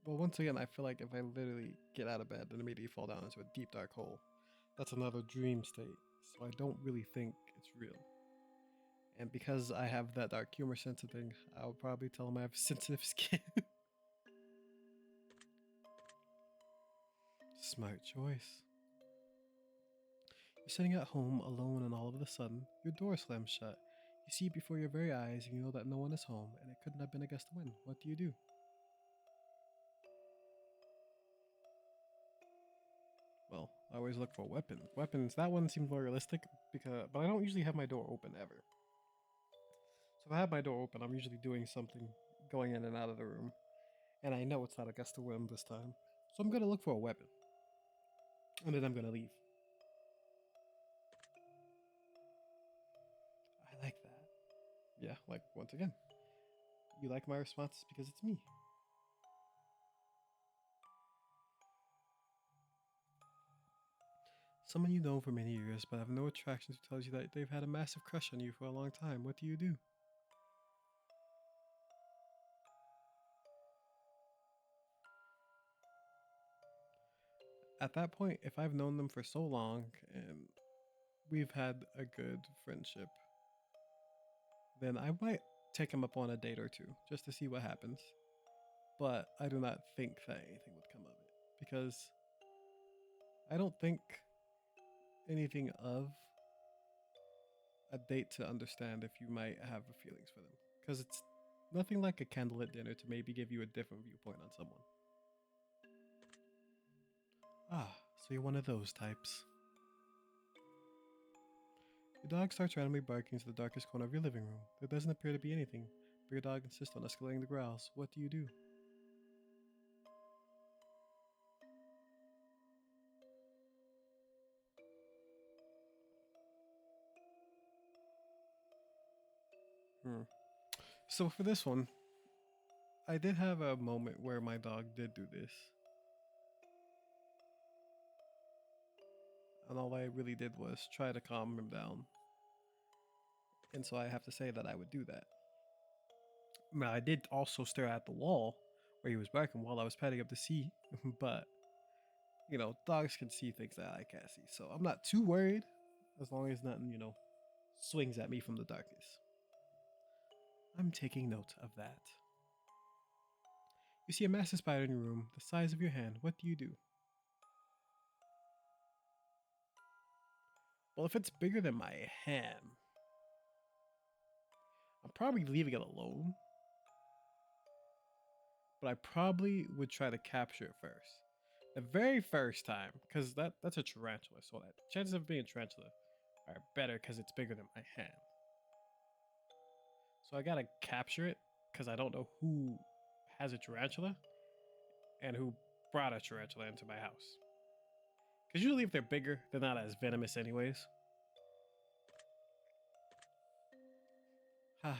Well, once again, I feel like if I literally get out of bed and immediately fall down into a deep dark hole, that's another dream state. So I don't really think it's real. And because I have that dark humor sense of thing, I'll probably tell him I have sensitive skin. Smart choice. You're sitting at home alone, and all of a sudden, your door slams shut. You see it before your very eyes, and you know that no one is home, and it couldn't have been a gust of wind. What do you do? Well, I always look for weapons. Weapons. That one seems more realistic but I don't usually have my door open ever. So if I have my door open, I'm usually doing something, going in and out of the room, and I know it's not a gust of wind this time. So I'm gonna look for a weapon, and then I'm gonna leave. I like that. Yeah, like once again, you like my responses because it's me. Someone you know for many years but have no attraction to tells you that they've had a massive crush on you for a long time. What do you do? At that point, if I've known them for so long and we've had a good friendship, then I might take him up on a date or two just to see what happens. But I do not think that anything would come of it because I don't think anything of a date to understand if you might have feelings for them because it's nothing like a candlelit dinner to maybe give you a different viewpoint on someone. Ah, so you're one of those types. Your dog starts randomly barking into the darkest corner of your living room. There doesn't appear to be anything, but your dog insists on escalating the growls. What do you do? Hmm. So for this one, I did have a moment where my dog did do this, and all I really did was try to calm him down. And so I have to say that I would do that. Now I did also stare at the wall where he was barking while I was patting up to see, but dogs can see things that I can't see, so I'm not too worried as long as nothing swings at me from the darkness. I'm taking note of that. You see a massive spider in your room, the size of your hand. What do you do? Well, if it's bigger than my hand, I'm probably leaving it alone. But I probably would try to capture it first. The very first time, because that's a tarantula, so that chances of being a tarantula are better because it's bigger than my hand. So I gotta capture it because I don't know who has a tarantula and who brought a tarantula into my house. Because usually if they're bigger, they're not as venomous anyways. Ha.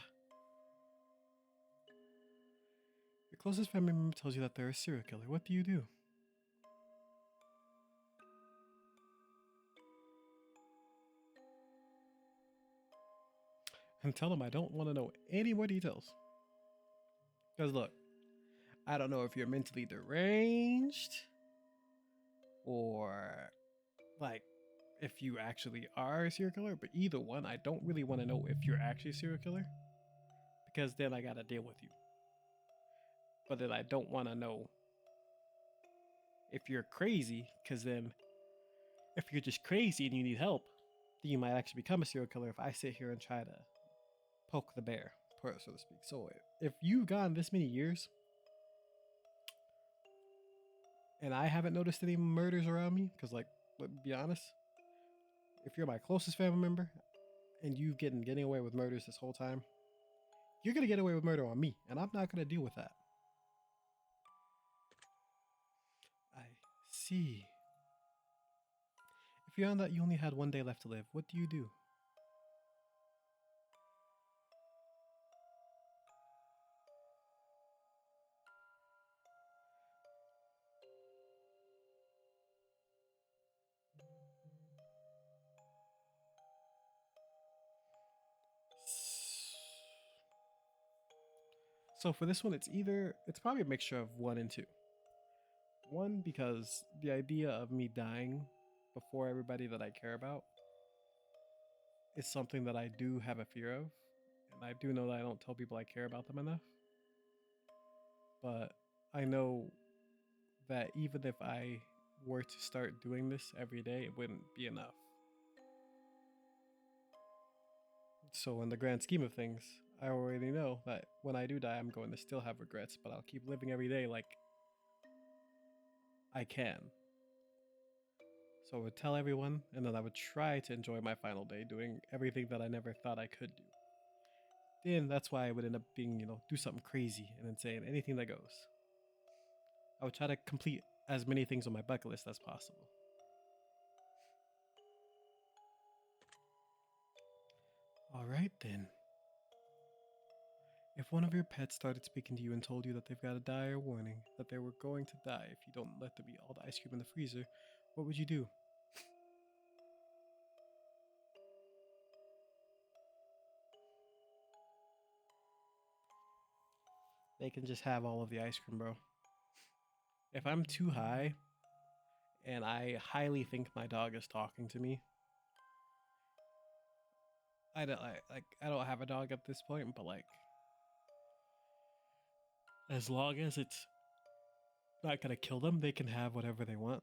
Your closest family member tells you that they're a serial killer. What do you do? And tell them I don't want to know any more details. Because look, I don't know if you're mentally deranged or like if you actually are a serial killer, but either one, I don't really want to know if you're actually a serial killer because then I gotta deal with you. But then I don't want to know if you're crazy because then if you're just crazy and you need help, then you might actually become a serial killer if I sit here and try to poke the bear, so to speak. So if you've gone this many years and I haven't noticed any murders around me, because like, let's be honest, if you're my closest family member and you've getting away with murders this whole time, you're gonna get away with murder on me, and I'm not gonna deal with that. I see. If you found that you only had one day left to live, what do you do? So for this one, it's probably a mixture of one and two. One, because the idea of me dying before everybody that I care about is something that I do have a fear of. And I do know that I don't tell people I care about them enough. But I know that even if I were to start doing this every day, it wouldn't be enough. So, in the grand scheme of things, I already know that when I do die, I'm going to still have regrets, but I'll keep living every day like I can. So I would tell everyone, and then I would try to enjoy my final day doing everything that I never thought I could do. Then that's why I would end up being, do something crazy and then saying anything that goes. I would try to complete as many things on my bucket list as possible. Alright then. If one of your pets started speaking to you and told you that they've got a dire warning, that they were going to die if you don't let them eat all the ice cream in the freezer, what would you do? They can just have all of the ice cream, bro. If I'm too high and I highly think my dog is talking to me, I don't have a dog at this point, but like as long as it's not gonna kill them, they can have whatever they want.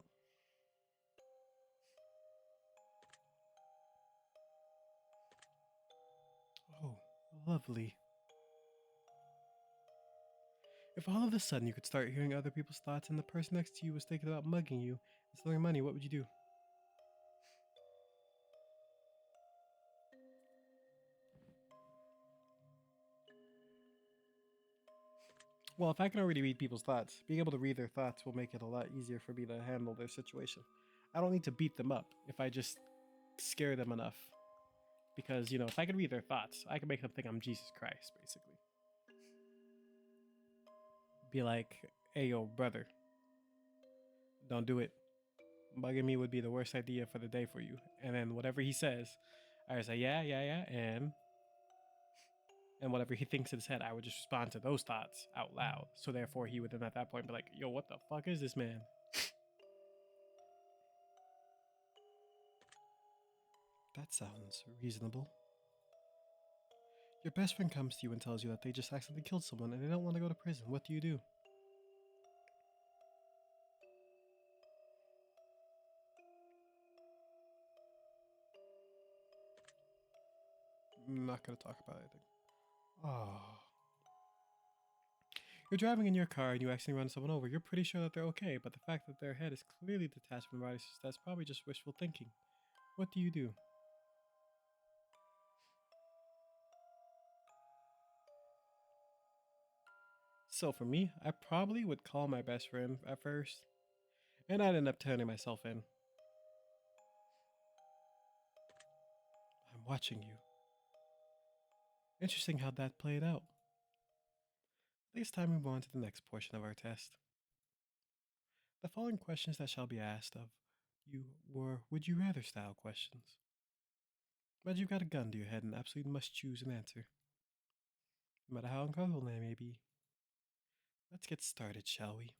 Oh, lovely. If all of a sudden you could start hearing other people's thoughts and the person next to you was thinking about mugging you and stealing money, what would you do? Well, if I can already read people's thoughts, being able to read their thoughts will make it a lot easier for me to handle their situation. I don't need to beat them up if I just scare them enough. Because, if I can read their thoughts, I can make them think I'm Jesus Christ, basically. Be like, hey, yo, brother, don't do it. Bugging me would be the worst idea for the day for you. And then whatever he says, I would say, yeah, yeah, yeah, and whatever he thinks in his head, I would just respond to those thoughts out loud. So therefore, he would then at that point be like, yo, what the fuck is this man? That sounds reasonable. Your best friend comes to you and tells you that they just accidentally killed someone and they don't want to go to prison. What do you do? I'm not gonna talk about anything. Oh. You're driving in your car and you accidentally run someone over. You're pretty sure that they're okay, but the fact that their head is clearly detached from the body, that's probably just wishful thinking. What do you do? So for me, I probably would call my best friend at first, and I'd end up turning myself in. I'm watching you. Interesting how that played out. It's time to move on to the next portion of our test. The following questions that shall be asked of you were would you rather style questions. But you've got a gun to your head and absolutely must choose an answer, no matter how uncomfortable they may be. Let's get started, shall we?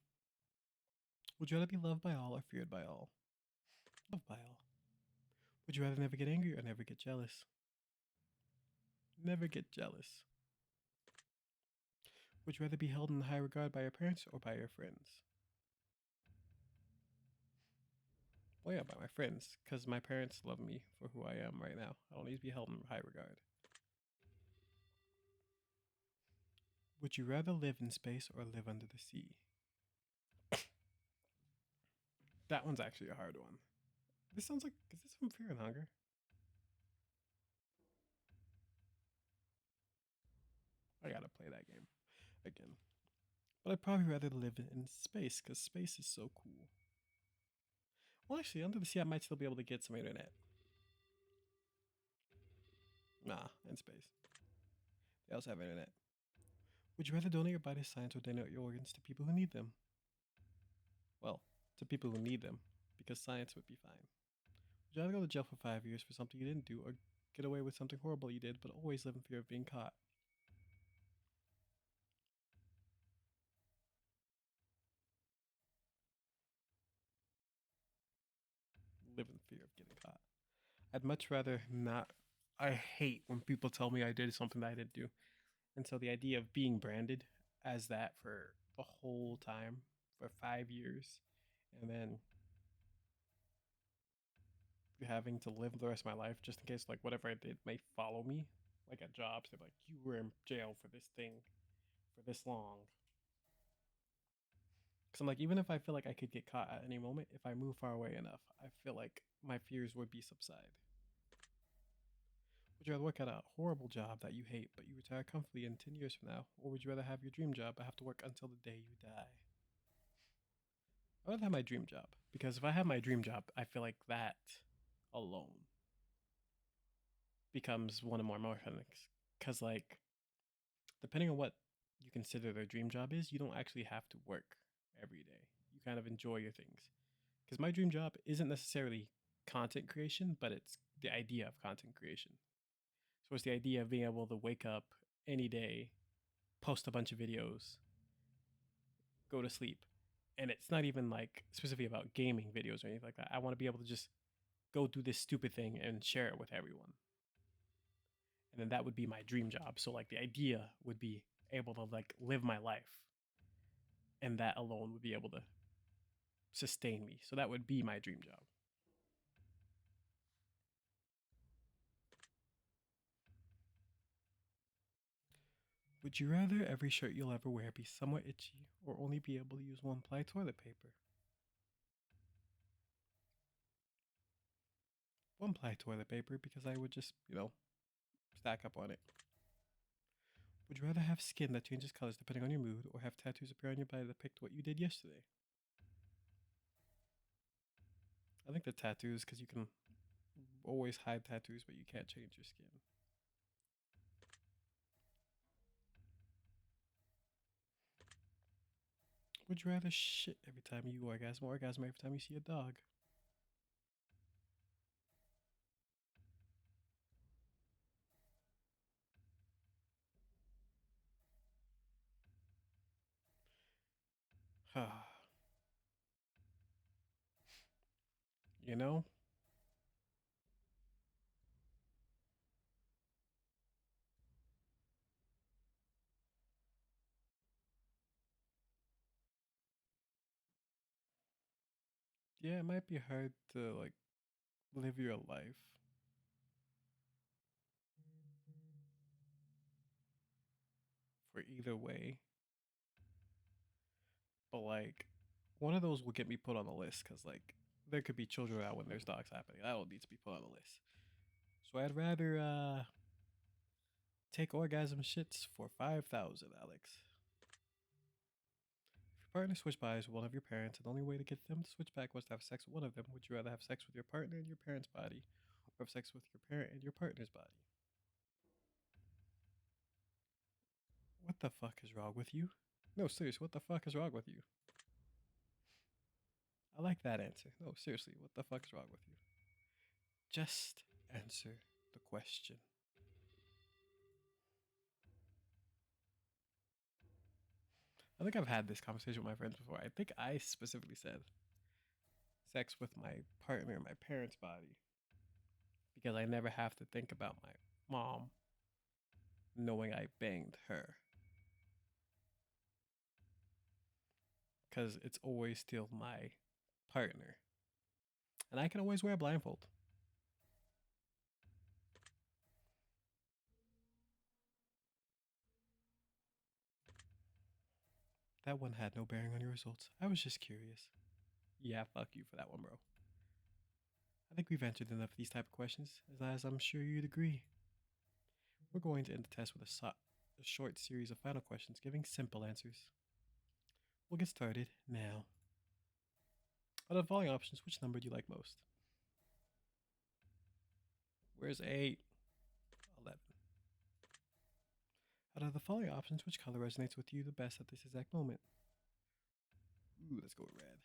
Would you rather be loved by all or feared by all? Loved by all. Would you rather never get angry or never get jealous? Never get jealous. Would you rather be held in high regard by your parents or by your friends? Well, yeah, by my friends, because my parents love me for who I am right now. I don't need to be held in high regard. Would you rather live in space or live under the sea? That one's actually a hard one. This sounds like, is this from Fear and Hunger? I gotta play that game again. But I'd probably rather live in space, because space is so cool. Well, actually, under the sea, I might still be able to get some internet. Nah, in space. They also have internet. Would you rather donate your body to science or donate your organs to people who need them? Well, to people who need them, because science would be fine. Would you rather go to jail for 5 years for something you didn't do, or get away with something horrible you did, but always live in fear of being caught? Live in fear of getting caught. I'd much rather not. I hate when people tell me I did something that I didn't do. And so the idea of being branded as that for the whole time, for 5 years, and then having to live the rest of my life just in case like whatever I did may follow me, like at jobs, they're like, you were in jail for this thing for this long. Because I'm like, even if I feel like I could get caught at any moment, if I move far away enough, I feel like my fears would be subside. Would you rather work at a horrible job that you hate but you retire comfortably in 10 years from now? Or would you rather have your dream job but have to work until the day you die? I'd rather have my dream job because if I have my dream job, I feel like that alone becomes one of more things. Because, like, depending on what you consider their dream job is, you don't actually have to work every day. You kind of enjoy your things. Because my dream job isn't necessarily content creation, but it's the idea of content creation. So it's the idea of being able to wake up any day, post a bunch of videos, go to sleep. And it's not even like specifically about gaming videos or anything like that. I want to be able to just go do this stupid thing and share it with everyone. And then that would be my dream job. So like the idea would be able to like live my life and that alone would be able to sustain me. So that would be my dream job. Would you rather every shirt you'll ever wear be somewhat itchy or only be able to use one ply toilet paper? One ply toilet paper because I would just, stack up on it. Would you rather have skin that changes colors depending on your mood or have tattoos appear on your body that depict what you did yesterday? I think the tattoos because you can always hide tattoos, but you can't change your skin. Would you rather shit every time you orgasm or orgasm every time you see a dog? you know? Yeah, it might be hard to like live your life. for either way, but like one of those will get me put on the list because like there could be children out when there's dogs happening. That'll need to be put on the list. So I'd rather take orgasm shits for 5,000, Alex. If your partner switched bodies with one of your parents, and the only way to get them to switch back was to have sex with one of them, would you rather have sex with your partner and your parent's body, or have sex with your parent and your partner's body? What the fuck is wrong with you? No, seriously, what the fuck is wrong with you? I like that answer. No, seriously, what the fuck is wrong with you? Just answer the question. I think I've had this conversation with my friends before. I think I specifically said sex with my partner in my parents' body because I never have to think about my mom knowing I banged her because it's always still my partner. And I can always wear a blindfold. That one had no bearing on your results. I was just curious. Yeah, fuck you for that one, bro. I think we've answered enough of these type of questions, as I'm sure you'd agree. We're going to end the test with a short series of final questions giving simple answers. We'll get started now. Out of the following options, which number do you like most? Where's 8? 11. Out of the following options, which color resonates with you the best at this exact moment? Ooh, let's go with red.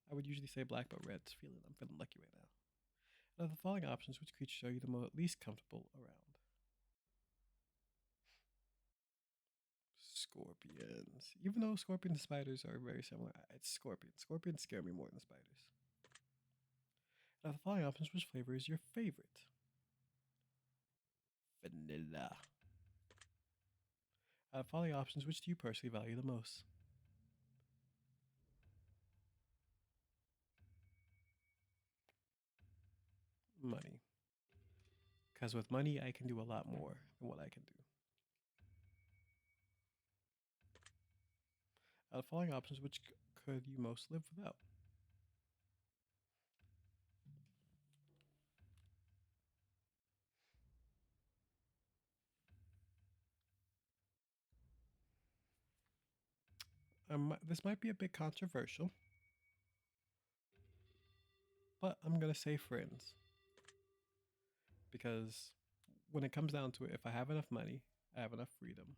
I would usually say black, but I'm feeling lucky right now. Out of the following options, which creatures are you the least comfortable around? Scorpions. Even though scorpions and spiders are very similar, it's scorpions. Scorpions scare me more than spiders. Out of the following options, which flavor is your favorite? Vanilla. Out of the following options, which do you personally value the most? Money. Because with money, I can do a lot more than what I can do. Out of the following options, which could you most live without? This might be a bit controversial, but I'm going to say friends. Because when it comes down to it, if I have enough money, I have enough freedom,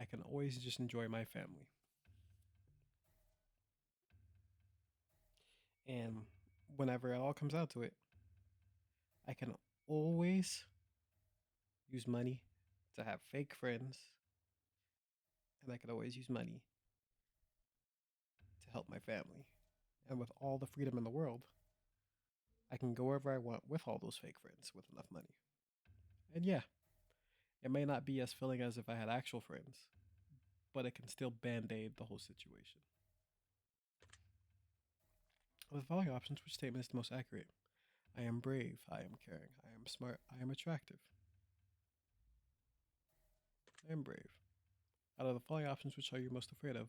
I can always just enjoy my family. And whenever it all comes out to it, I can always use money to have fake friends, and I can always use money to help my family. And with all the freedom in the world, I can go wherever I want with all those fake friends with enough money. And yeah, it may not be as filling as if I had actual friends, but it can still band aid the whole situation. Of the following options, which statement is the most accurate? I am brave, I am caring, I am smart, I am attractive. I am brave. Out of the following options, which are you most afraid of?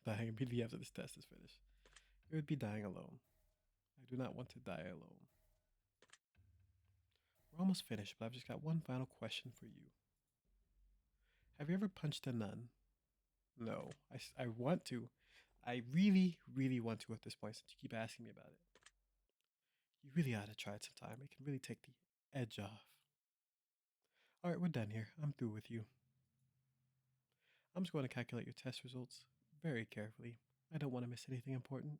Dying immediately after this test is finished. It would be dying alone. I do not want to die alone. We're almost finished, but I've just got one final question for you. Have you ever punched a nun? No. I want to. I really, really want to at this point since you keep asking me about it. You really ought to try it sometime. It can really take the edge off. Alright, we're done here. I'm through with you. I'm just going to calculate your test results very carefully. I don't want to miss anything important.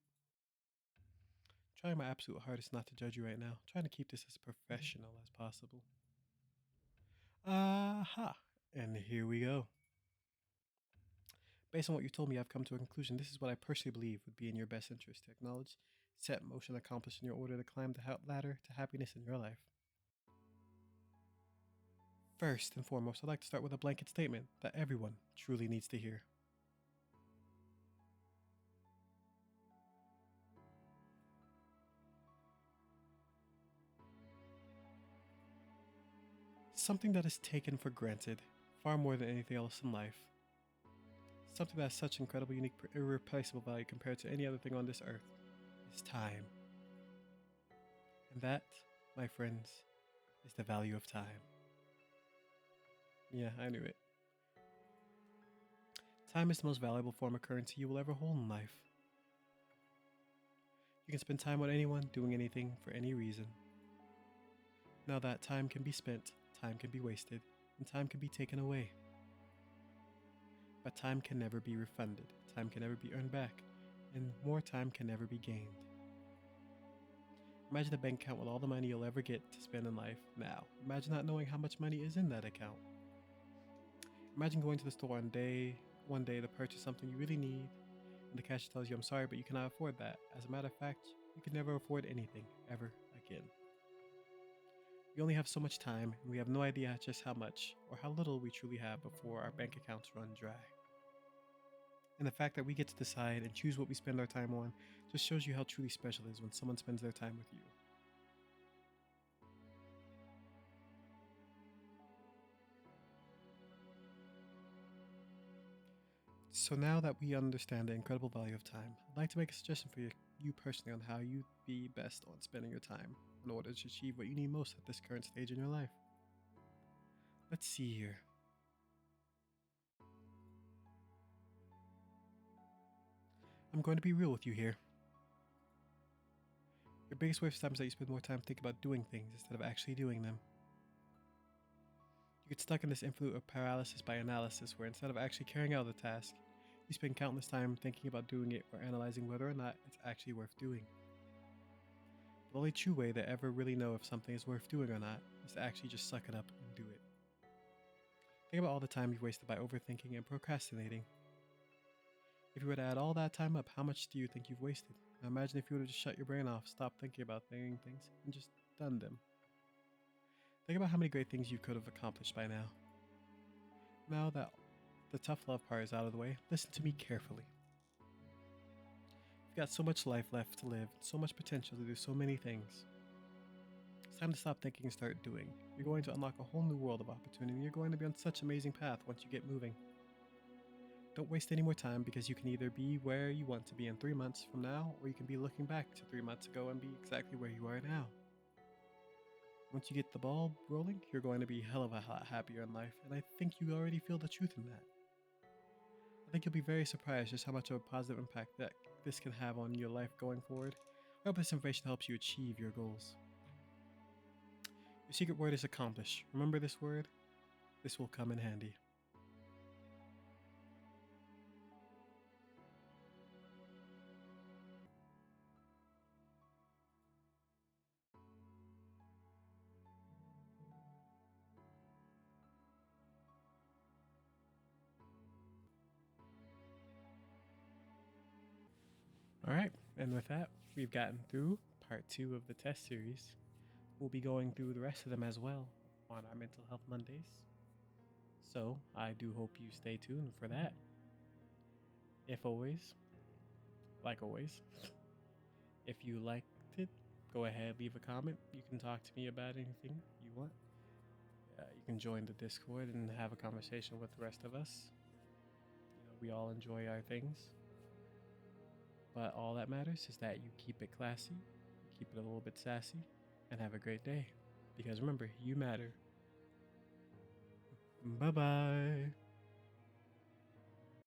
Trying my absolute hardest not to judge you right now. Trying to keep this as professional as possible. Aha! And here we go. Based on what you told me, I've come to a conclusion. This is what I personally believe would be in your best interest to acknowledge, set in motion, accomplish in your order to climb the ladder to happiness in your life. First and foremost, I'd like to start with a blanket statement that everyone truly needs to hear. It's something that is taken for granted far more than anything else in life. Something that has such incredible, unique, irreplaceable value compared to any other thing on this earth is time. And that, my friends, is the value of time. Yeah, I knew it. Time is the most valuable form of currency you will ever hold in life. You can spend time on anyone, doing anything, for any reason. Now that time can be spent, time can be wasted, and time can be taken away. But time can never be refunded, time can never be earned back, and more time can never be gained. Imagine a bank account with all the money you'll ever get to spend in life now. Imagine not knowing how much money is in that account. Imagine going to the store one day to purchase something you really need, and the cashier tells you, "I'm sorry, but you cannot afford that." As a matter of fact, you can never afford anything, ever again. We only have so much time, and we have no idea just how much or how little we truly have before our bank accounts run dry. And the fact that we get to decide and choose what we spend our time on just shows you how truly special it is when someone spends their time with you. So now that we understand the incredible value of time, I'd like to make a suggestion for you personally on how you'd be best on spending your time in order to achieve what you need most at this current stage in your life. Let's see here. I'm going to be real with you here. Your biggest waste of time is that you spend more time thinking about doing things instead of actually doing them. You get stuck in this influence of paralysis by analysis, where instead of actually carrying out the task, you spend countless time thinking about doing it or analyzing whether or not it's actually worth doing. The only true way to ever really know if something is worth doing or not is to actually just suck it up and do it. Think about all the time you've wasted by overthinking and procrastinating. If you were to add all that time up, how much do you think you've wasted? Now imagine if you would have just shut your brain off, stopped thinking about things, and just done them. Think about how many great things you could have accomplished by now. Now that the tough love part is out of the way, listen to me carefully. You've got so much life left to live, so much potential to do so many things. It's time to stop thinking and start doing. You're going to unlock a whole new world of opportunity, and you're going to be on such an amazing path once you get moving. Don't waste any more time, because you can either be where you want to be in 3 months from now, or you can be looking back to 3 months ago and be exactly where you are now. Once you get the ball rolling, you're going to be a hell of a lot happier in life, and I think you already feel the truth in that. I think you'll be very surprised just how much of a positive impact that this can have on your life going forward. I hope this information helps you achieve your goals. Your secret word is accomplish. Remember this word? This will come in handy. Alright, and with that, we've gotten through part 2 of the test series. We'll be going through the rest of them as well on our Mental Health Mondays. So, I do hope you stay tuned for that. If always, like always, if you liked it, go ahead, leave a comment. You can talk to me about anything you want. You can join the Discord and have a conversation with the rest of us. We all enjoy our things. But all that matters is that you keep it classy, keep it a little bit sassy, and have a great day. Because remember, you matter. Bye bye.